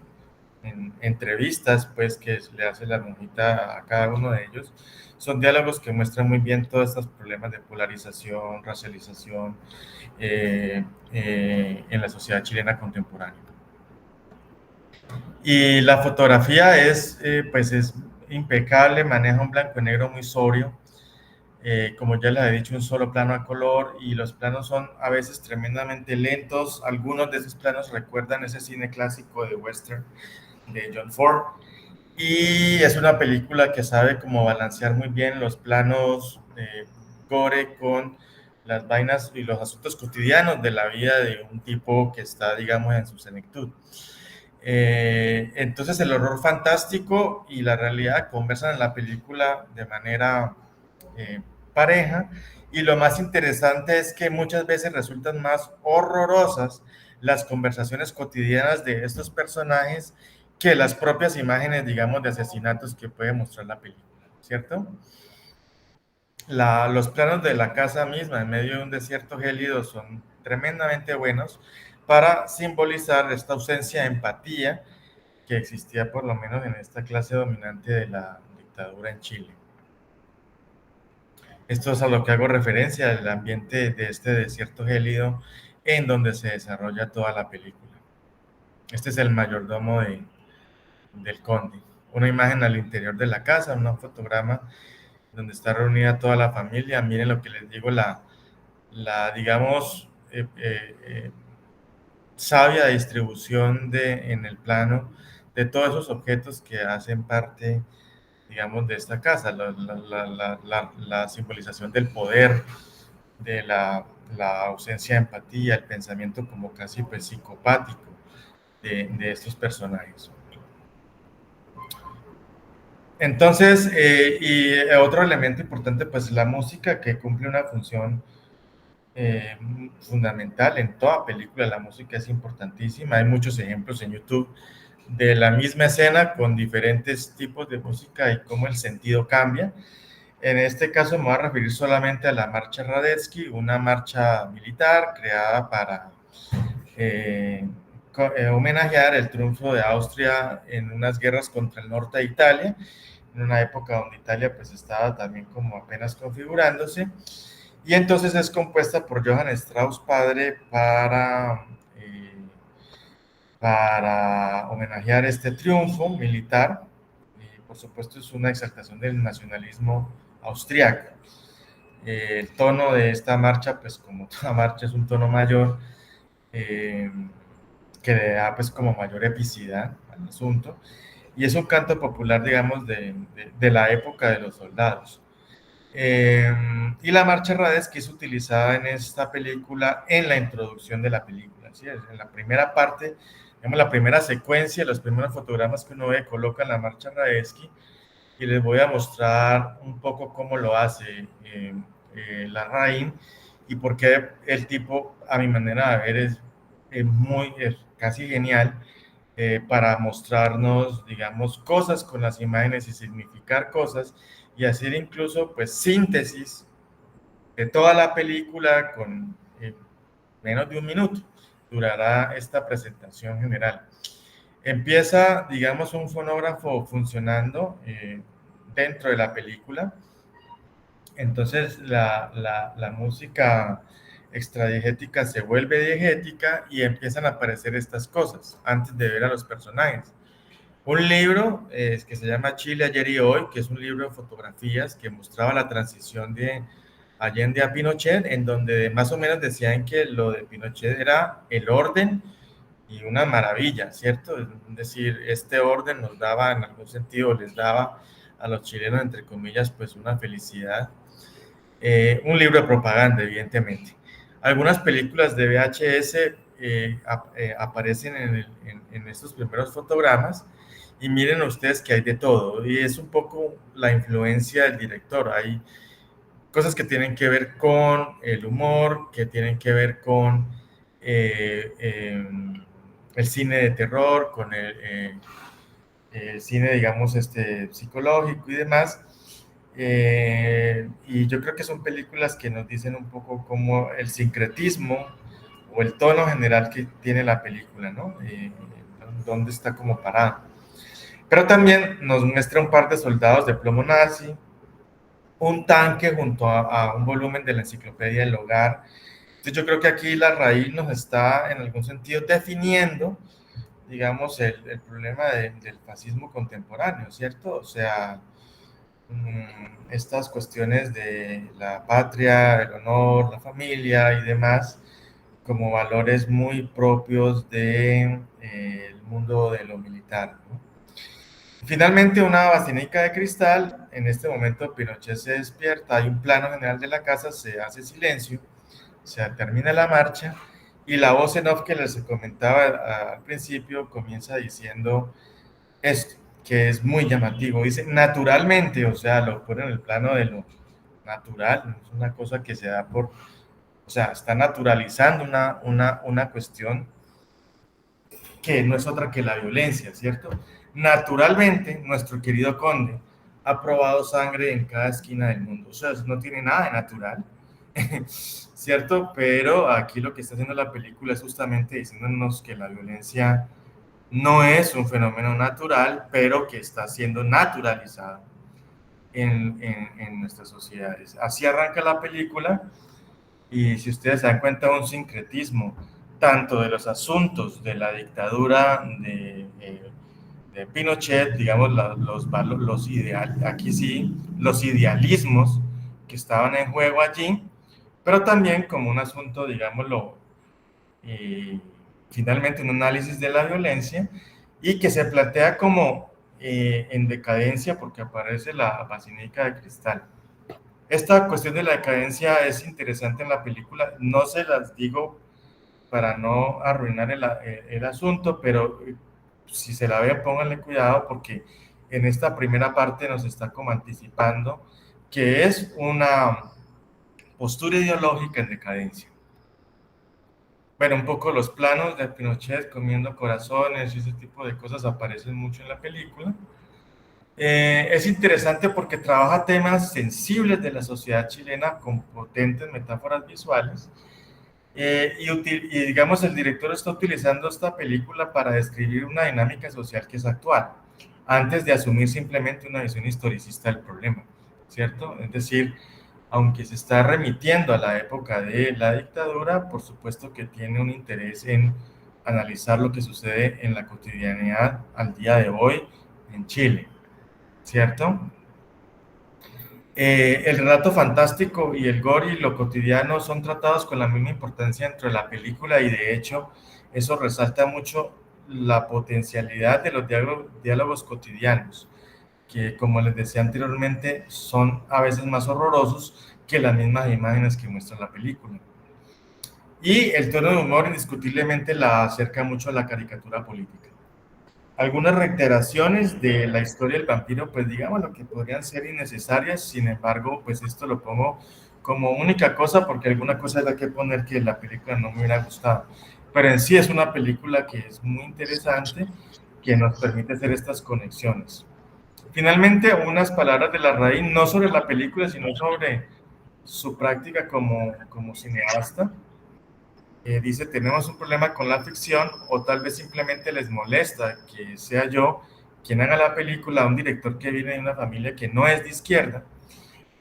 en entrevistas, pues, que le hace la monjita a cada uno de ellos, son diálogos que muestran muy bien todos estos problemas de polarización, racialización en la sociedad chilena contemporánea. Y la fotografía pues es impecable, maneja un blanco y negro muy sobrio. Como ya les he dicho, un solo plano a color, y los planos son a veces tremendamente lentos. Algunos de esos planos recuerdan ese cine clásico de western de John Ford, y es una película que sabe cómo balancear muy bien los planos gore con las vainas y los asuntos cotidianos de la vida de un tipo que está, digamos, en su senectud. Entonces el horror fantástico y la realidad conversan en la película de manera eh, pareja, y lo más interesante es que muchas veces resultan más horrorosas las conversaciones cotidianas de estos personajes que las propias imágenes, digamos, de asesinatos que puede mostrar la película, ¿cierto? Los planos de la casa misma en medio de un desierto gélido son tremendamente buenos para simbolizar esta ausencia de empatía que existía por lo menos en esta clase dominante de la dictadura en Chile. Esto es a lo que hago referencia, el ambiente de este desierto gélido en donde se desarrolla toda la película. Este es el mayordomo del conde. Una imagen al interior de la casa, un fotograma donde está reunida toda la familia. Miren lo que les digo, digamos, sabia distribución en el plano de todos esos objetos que hacen parte, digamos, de esta casa, la simbolización del poder, de la ausencia de empatía, el pensamiento como casi pues, psicopático de estos personajes. Entonces, otro elemento importante, pues la música que cumple una función fundamental en toda película. La música es importantísima. Hay muchos ejemplos en YouTube de la misma escena con diferentes tipos de música y cómo el sentido cambia. En este caso me voy a referir solamente a la marcha Radetzky, una marcha militar creada para homenajear el triunfo de Austria en unas guerras contra el norte de Italia, en una época donde Italia pues estaba también como apenas configurándose, y entonces es compuesta por Johann Strauss padre para homenajear este triunfo militar. Y por supuesto es una exaltación del nacionalismo austriaco. El tono de esta marcha, pues como toda marcha es un tono mayor, que le da pues como mayor epicidad al asunto, y es un canto popular, digamos, de la época de los soldados. Y la marcha Radetzky es utilizada en esta película en la introducción de la película, ¿sí? En la primera parte, digamos, la primera secuencia, los primeros fotogramas que uno ve colocan la marcha Radetzky, y les voy a mostrar un poco cómo lo hace Larraín y por qué el tipo, a mi manera de ver, es casi genial para mostrarnos, digamos, cosas con las imágenes y significar cosas y hacer incluso, pues, síntesis de toda la película con menos de un minuto. Durará esta presentación general. Empieza, digamos, un fonógrafo funcionando dentro de la película. Entonces la música extradiegética se vuelve diegética y empiezan a aparecer estas cosas antes de ver a los personajes. Un libro que se llama Chile, ayer y hoy, que es un libro de fotografías que mostraba la transición de Allende a Pinochet, en donde más o menos decían que lo de Pinochet era el orden y una maravilla, ¿cierto? Es decir, este orden nos daba, en algún sentido, les daba a los chilenos, entre comillas, pues una felicidad. Un libro de propaganda, evidentemente. Algunas películas de VHS aparecen en estos primeros fotogramas, y miren ustedes que hay de todo, y es un poco la influencia del director. Hay cosas que tienen que ver con el humor, que tienen que ver con el cine de terror, con el cine, digamos, psicológico y demás. Y yo creo que son películas que nos dicen un poco como el sincretismo o el tono general que tiene la película, ¿no? Dónde está como parada. Pero también nos muestra un par de soldados de plomo nazi, un tanque junto a un volumen de la enciclopedia del hogar. Entonces yo creo que aquí la raíz nos está en algún sentido definiendo, digamos, el problema del fascismo contemporáneo, ¿cierto? O sea, estas cuestiones de la patria, el honor, la familia y demás, como valores muy propios del mundo de lo militar, ¿no? Finalmente, una basílica de cristal. En este momento Pinochet se despierta, hay un plano general de la casa, se hace silencio, se termina la marcha, y la voz en off que les comentaba al principio comienza diciendo esto, que es muy llamativo. Dice naturalmente, o sea, lo pone en el plano de lo natural, no es una cosa que se da por, o sea, está naturalizando una cuestión que no es otra que la violencia, ¿cierto? Naturalmente, nuestro querido conde ha probado sangre en cada esquina del mundo, o sea, no tiene nada de natural, ¿cierto? Pero aquí lo que está haciendo la película es justamente diciéndonos que la violencia no es un fenómeno natural, pero que está siendo naturalizado en nuestras sociedades. Así arranca la película y si ustedes se dan cuenta, un sincretismo tanto de los asuntos de la dictadura de Pinochet, digamos, aquí sí, los idealismos que estaban en juego allí, pero también como un asunto, digámoslo, eh, finalmente un análisis de la violencia y que se plantea como en decadencia porque aparece la basílica de cristal. Esta cuestión de la decadencia es interesante en la película, no se las digo para no arruinar el asunto, pero si se la ven, pónganle cuidado porque en esta primera parte nos está como anticipando que es una postura ideológica en decadencia. Bueno, un poco los planos de Pinochet comiendo corazones y ese tipo de cosas aparecen mucho en la película. Es interesante porque trabaja temas sensibles de la sociedad chilena con potentes metáforas visuales. Y digamos, el director está utilizando esta película para describir una dinámica social que es actual, antes de asumir simplemente una visión historicista del problema, ¿cierto? Es decir, aunque se está remitiendo a la época de la dictadura, por supuesto que tiene un interés en analizar lo que sucede en la cotidianidad al día de hoy en Chile, ¿cierto? El relato fantástico y el gore y lo cotidiano son tratados con la misma importancia dentro de la película y de hecho eso resalta mucho la potencialidad de los diálogos cotidianos, que como les decía anteriormente son a veces más horrorosos que las mismas imágenes que muestra la película. Y el tono de humor indiscutiblemente la acerca mucho a la caricatura política. Algunas reiteraciones de la historia del vampiro, pues digamos lo que podrían ser innecesarias, sin embargo, pues esto lo pongo como única cosa porque alguna cosa es la que poner que la película no me hubiera gustado. Pero en sí es una película que es muy interesante, que nos permite hacer estas conexiones. Finalmente, unas palabras de la raíz, no sobre la película, sino sobre su práctica como cineasta. Dice, tenemos un problema con la ficción o tal vez simplemente les molesta que sea yo quien haga la película, un director que viene de una familia que no es de izquierda,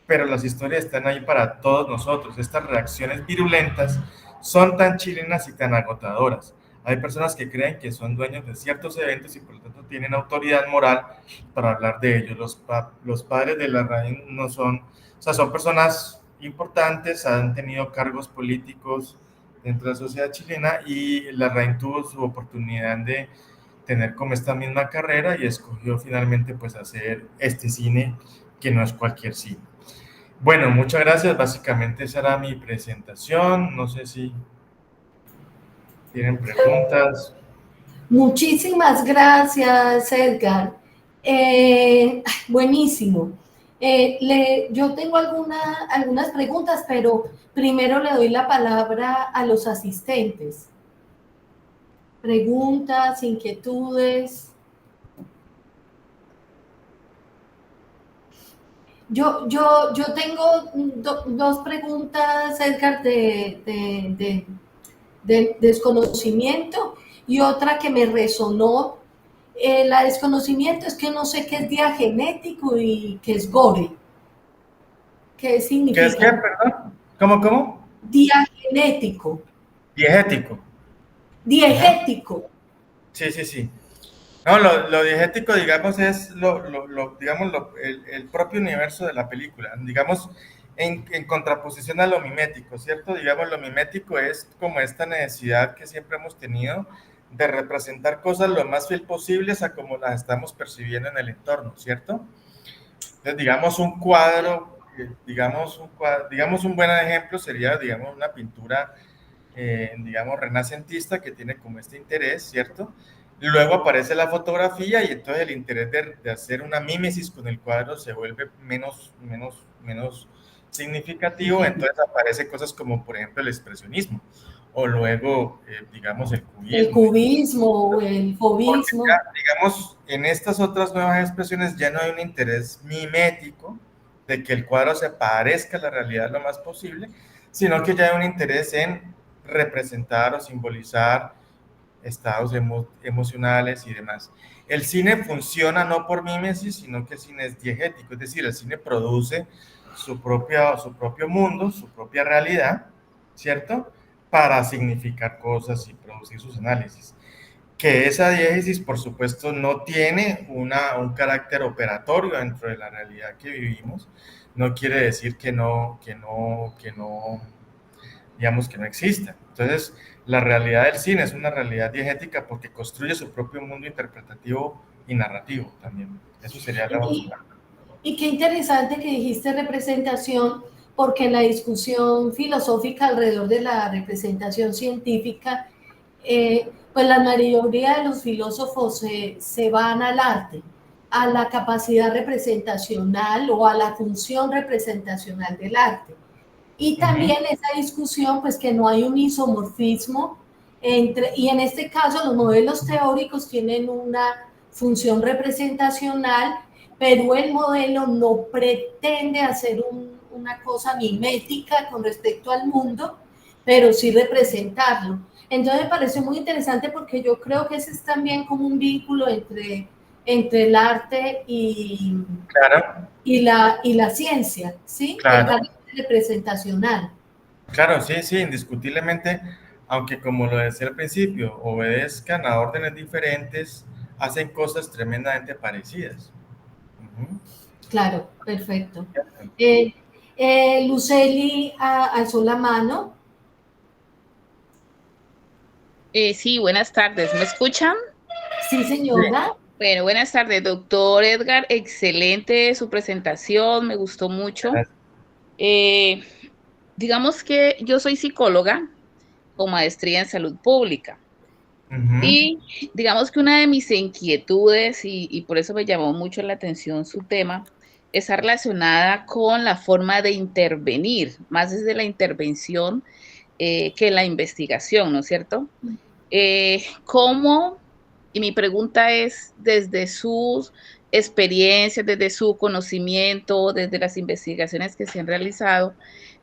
pero las historias están ahí para todos nosotros. Estas reacciones virulentas son tan chilenas y tan agotadoras. Hay personas que creen que son dueños de ciertos eventos y por lo tanto tienen autoridad moral para hablar de ellos. Los padres de la raíz no son, o sea, son personas importantes, han tenido cargos políticos dentro de la sociedad chilena y Larraín tuvo su oportunidad de tener como esta misma carrera y escogió finalmente pues hacer este cine que no es cualquier cine. Bueno, muchas gracias. Básicamente esa era mi presentación. No sé si tienen preguntas. Muchísimas gracias, Edgar. Buenísimo. Yo tengo algunas preguntas, pero primero le doy la palabra a los asistentes. Preguntas, inquietudes. Yo tengo dos preguntas, Edgar, de desconocimiento y otra que me resonó. La desconocimiento es que no sé qué es diagenético y qué es gore. ¿Qué ¿Qué es qué, significa? perdón? ¿Cómo? Diagenético. Diegético. Ajá. Diegético. Sí. No, lo diegético, digamos, es digamos, el propio universo de la película. Digamos, en contraposición a lo mimético, ¿cierto? Digamos, lo mimético es como esta necesidad que siempre hemos tenido de representar cosas lo más fiel posibles a como las estamos percibiendo en el entorno, ¿cierto? Entonces, digamos, un cuadro, digamos, un buen ejemplo sería, digamos, una pintura, digamos, renacentista que tiene como este interés, ¿cierto? Luego aparece la fotografía y entonces el interés de hacer una mímesis con el cuadro se vuelve menos significativo, entonces aparecen cosas como, por ejemplo, el expresionismo o luego, digamos, el El cubismo. cubismo o el Porque fobismo. ya, digamos, en estas otras nuevas expresiones ya no hay un interés mimético de que el cuadro se parezca a la realidad lo más posible, sino que ya hay un interés en representar o simbolizar estados emocionales y demás. El cine funciona no por mímesis, sino que el cine es diegético, es decir, el cine produce su propio mundo, su propia realidad, ¿cierto? Para significar cosas y producir sus análisis. Que esa diégesis, por supuesto, no tiene un carácter operatorio dentro de la realidad que vivimos, no quiere decir que no, digamos, que no exista. Entonces, la realidad del cine es una realidad diegética porque construye su propio mundo interpretativo y narrativo también. Eso sería la... Y qué interesante que dijiste representación, porque en la discusión filosófica alrededor de la representación científica, pues la mayoría de los filósofos se van al arte, a la capacidad representacional o a la función representacional del arte. Y también esa discusión, pues que no hay un isomorfismo entre, y en este caso los modelos teóricos tienen una función representacional, pero el modelo no pretende hacer una cosa mimética con respecto al mundo, pero sí representarlo. Entonces me parece muy interesante porque yo creo que ese es también como un vínculo entre el arte Claro, y la ciencia, ¿sí? El claro, carácter representacional. claro, sí, sí, indiscutiblemente, aunque como lo decía al principio, obedezcan a órdenes diferentes, hacen cosas tremendamente parecidas. Ujú. Claro, perfecto. Luceli alzó la mano. Sí, buenas tardes. ¿Me escuchan? Sí, Sí, señora. Bueno, buenas tardes, doctor Edgar. Excelente su presentación, me gustó mucho. gracias. Eh, digamos que yo soy psicóloga con maestría en salud pública Ujú. y digamos que una de mis inquietudes, y por eso me llamó mucho la atención su tema, está relacionada con la forma de intervenir, más desde la intervención que la investigación, ¿no es cierto? ¿Cómo? Y mi pregunta es, desde sus experiencias, desde su conocimiento, desde las investigaciones que se han realizado,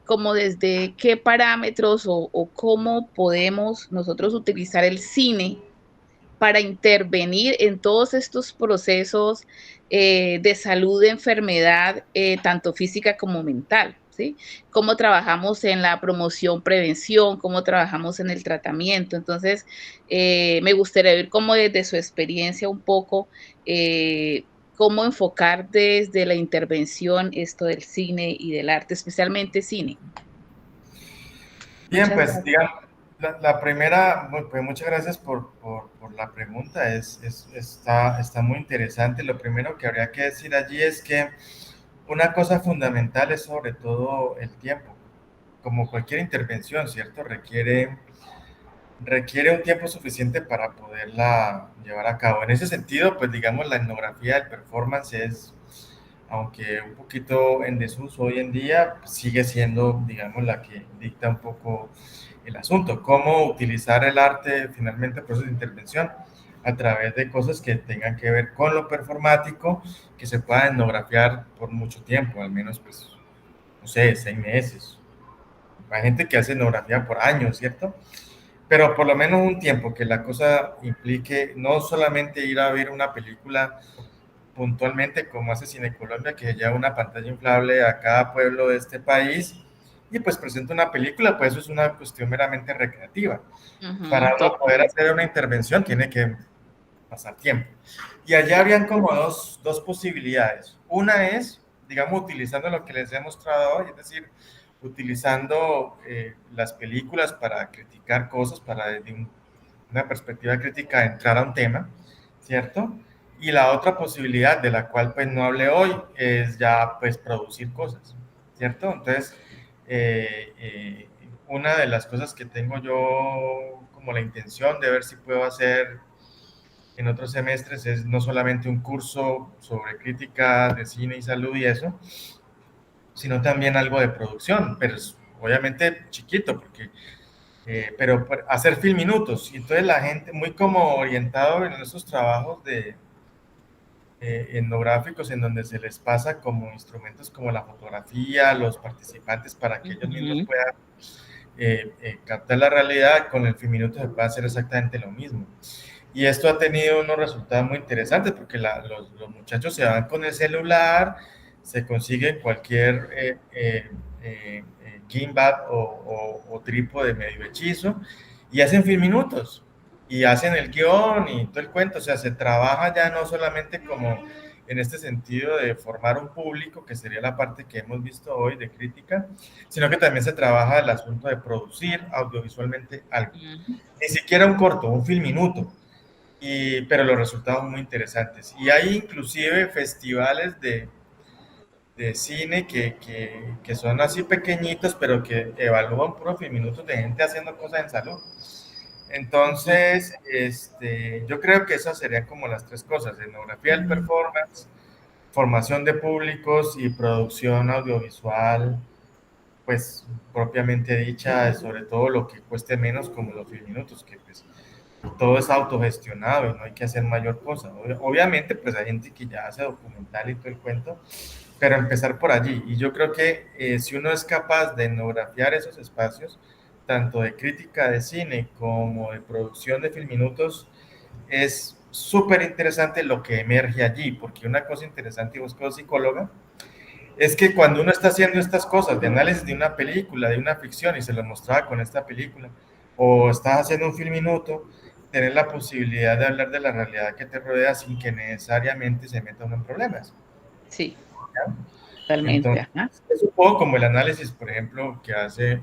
como desde qué parámetros o cómo podemos nosotros utilizar el cine para intervenir en todos estos procesos de salud, de enfermedad, tanto física como mental, ¿sí? Cómo trabajamos en la promoción, prevención, cómo trabajamos en el tratamiento. Entonces, me gustaría ver cómo desde su experiencia un poco, cómo enfocar desde la intervención esto del cine y del arte, especialmente cine. Bien, Muchas pues gracias. digamos, la primera, pues muchas gracias por la pregunta, está muy interesante. Lo primero que habría que decir allí es que una cosa fundamental es sobre todo el tiempo. Como cualquier intervención, ¿cierto? Requiere un tiempo suficiente para poderla llevar a cabo. En ese sentido, pues digamos, la etnografía del performance es, aunque un poquito en desuso hoy en día, sigue siendo, digamos, la que dicta un poco el asunto. Cómo utilizar el arte finalmente, proceso de intervención, a través de cosas que tengan que ver con lo performático, que se pueda etnografiar por mucho tiempo, al menos, pues, no sé, 6 meses. Hay gente que hace etnografía por años, ¿cierto? Pero por lo menos un tiempo que la cosa implique no solamente ir a ver una película puntualmente como hace Cine Colombia, que lleva una pantalla inflable a cada pueblo de este país y pues presenta una película, pues eso es una cuestión meramente recreativa. Ujú, Para uno poder total. hacer una intervención tiene que pasar tiempo. Y allá habrían como dos posibilidades. Una es, digamos, utilizando lo que les he mostrado hoy, es decir, utilizando las películas para criticar cosas, para desde una perspectiva crítica entrar a un tema, ¿cierto? Y la otra posibilidad, de la cual pues no hablé hoy, es ya pues producir cosas, ¿cierto? Entonces, una de las cosas que tengo yo como la intención de ver si puedo hacer en otros semestres es no solamente un curso sobre crítica de cine y salud y eso, sino también algo de producción, pero es obviamente chiquito, porque pero hacer film minutos. Y entonces la gente, muy como orientado en esos trabajos de etnográficos, en donde se les pasa como instrumentos como la fotografía a los participantes para que ellos mismos puedan captar la realidad. Con el film minuto se puede hacer exactamente lo mismo. Y esto ha tenido unos resultados muy interesantes porque los muchachos se van con el celular, se consiguen cualquier gimbal o trípode medio hechizo y hacen film minutos y hacen el guión y todo el cuento. O sea, se trabaja ya no solamente como en este sentido de formar un público, que sería la parte que hemos visto hoy de crítica, sino que también se trabaja el asunto de producir audiovisualmente algo. Ni siquiera un corto, un film minuto. Pero los resultados muy interesantes. Y hay inclusive festivales de cine que son así pequeñitos, pero que evalúan puros minutos de gente haciendo cosas en salud. Entonces, yo creo que esas serían como las tres cosas: etnografía del performance, formación de públicos y producción audiovisual, pues propiamente dicha, sobre todo lo que cueste menos, como los minutos, que pues todo es autogestionado y no hay que hacer mayor cosa. Obviamente, pues hay gente que ya hace documental y todo el cuento, pero empezar por allí. Y yo creo que si uno es capaz de etnografiar esos espacios, tanto de crítica de cine como de producción de film minutos, es súper interesante lo que emerge allí, porque una cosa interesante, y vos como psicóloga, es que cuando uno está haciendo estas cosas de análisis de una película, de una ficción, y se lo mostraba con esta película, o estás haciendo un film minuto, tener la posibilidad de hablar de la realidad que te rodea sin que necesariamente se meta uno en problemas. Sí, ¿ya? totalmente. Entonces, es un poco como el análisis, por ejemplo, que hace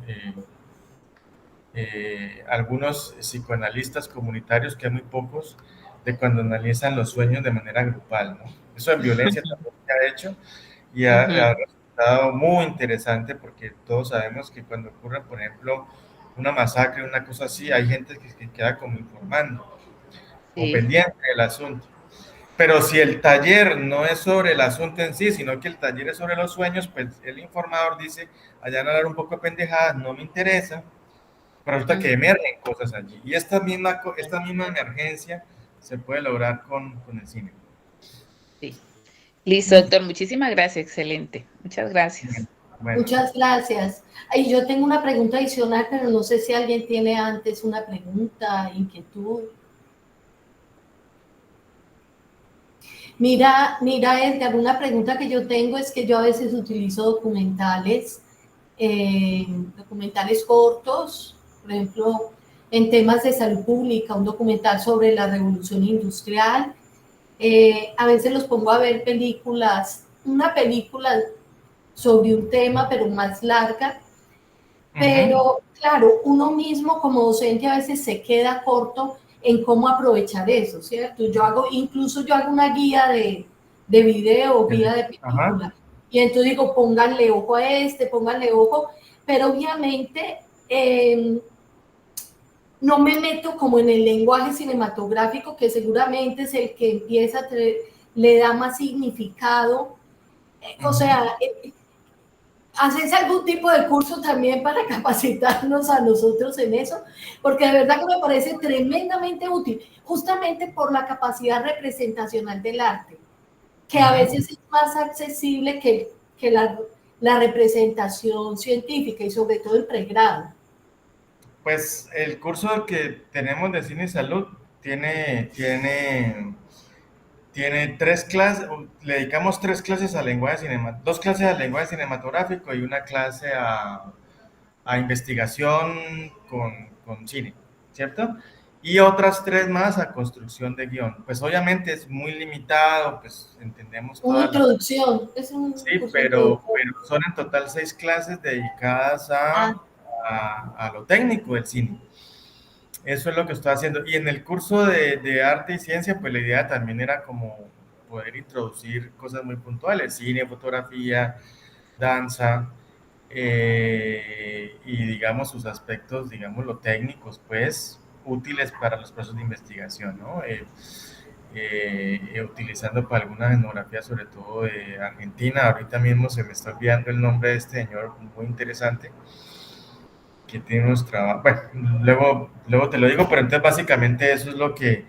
algunos psicoanalistas comunitarios, que hay muy pocos, de cuando analizan los sueños de manera grupal, ¿no? Eso en violencia también se ha hecho y ha resultado muy interesante, porque todos sabemos que cuando ocurre, por ejemplo, una masacre, una cosa así, hay gente que queda como informando o pendiente del asunto. Pero si el taller no es sobre el asunto en sí, sino que el taller es sobre los sueños, pues el informador dice: allá van a hablar un poco de pendejadas, no me interesa, pero resulta que emergen cosas allí. Y esta misma emergencia se puede lograr con el cine. Sí. Listo, doctor. Muchísimas gracias. Excelente. Muchas gracias. Bueno. Muchas gracias. Y yo tengo una pregunta adicional, pero no sé si alguien tiene antes una pregunta, inquietud. Mira, Edgar, una pregunta que yo tengo es que yo a veces utilizo documentales cortos, por ejemplo, en temas de salud pública, un documental sobre la revolución industrial. A veces los pongo a ver películas, una película sobre un tema, pero más larga. Pero, claro, uno mismo como docente a veces se queda corto en cómo aprovechar eso, ¿cierto? Incluso yo hago una guía de video, guía de película, y entonces digo, pónganle ojo a pónganle ojo, pero obviamente no me meto como en el lenguaje cinematográfico, que seguramente es el que empieza le da más significado, o sea, ¿haces algún tipo de curso también para capacitarnos a nosotros en eso? Porque de verdad que me parece tremendamente útil, justamente por la capacidad representacional del arte, que a veces es más accesible que la representación científica y sobre todo el pregrado. Pues el curso que tenemos de cine y salud tiene 3 clases, le dedicamos 3 clases a lenguaje cinematográfico, 2 clases al lenguaje cinematográfico y una clase a investigación con cine, ¿cierto? Y otras 3 más a construcción de guión. Pues obviamente es muy limitado, pues entendemos. Una introducción. Sí, pero son en total 6 clases dedicadas a lo técnico del cine. Eso es lo que estoy haciendo. Y en el curso de arte y ciencia, pues la idea también era como poder introducir cosas muy puntuales: cine, fotografía, danza, y digamos sus aspectos, digamos, lo técnicos, pues útiles para los procesos de investigación, ¿no? Utilizando para algunas etnografías, sobre todo de Argentina. Ahorita mismo se me está olvidando el nombre de este señor muy interesante, que tiene unos trabajos, bueno, luego te lo digo, pero entonces básicamente eso es lo que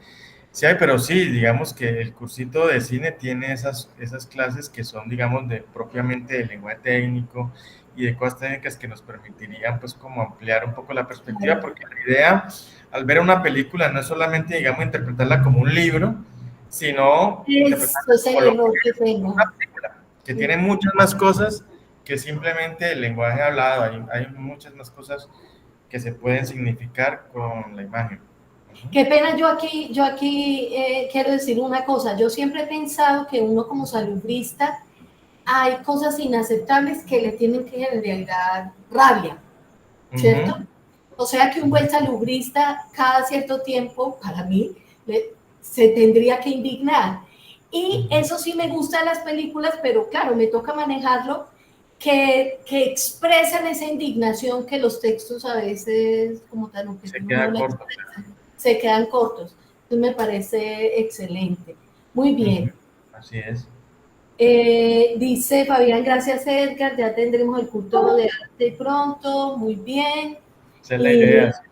sí hay, pero sí, digamos que el cursito de cine tiene esas clases que son, digamos, de propiamente de lenguaje técnico y de cosas técnicas que nos permitirían, pues, como ampliar un poco la perspectiva, porque la idea, al ver una película, no es solamente, digamos, interpretarla como un libro, sino interpretarla Eso es como el lo que error que es una tengo. película, que tiene muchas más cosas que simplemente el lenguaje hablado, hay muchas más cosas que se pueden significar con la imagen. Qué pena, yo aquí quiero decir una cosa. Yo siempre he pensado que uno como salubrista hay cosas inaceptables que le tienen que generar rabia, ¿cierto? O sea que un buen salubrista cada cierto tiempo, para mí, se tendría que indignar. Y eso sí me gusta de las películas, pero claro, me toca manejarlo, que expresan esa indignación que los textos a veces, como tan Se objetivo, no queda la corto. expresan, se quedan cortos. Entonces me parece excelente. Muy bien. Así es. Dice Fabián, gracias Edgar, ya tendremos el culto de arte pronto, muy bien. Esa es la idea.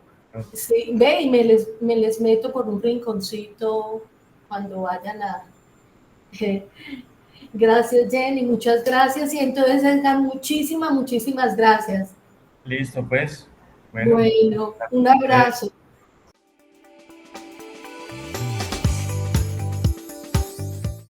Sí, ve y me les meto por un rinconcito cuando vayan a... Gracias Jenny, muchas gracias. Y entonces Edgar, muchísimas gracias. Listo, pues. Bueno, un abrazo.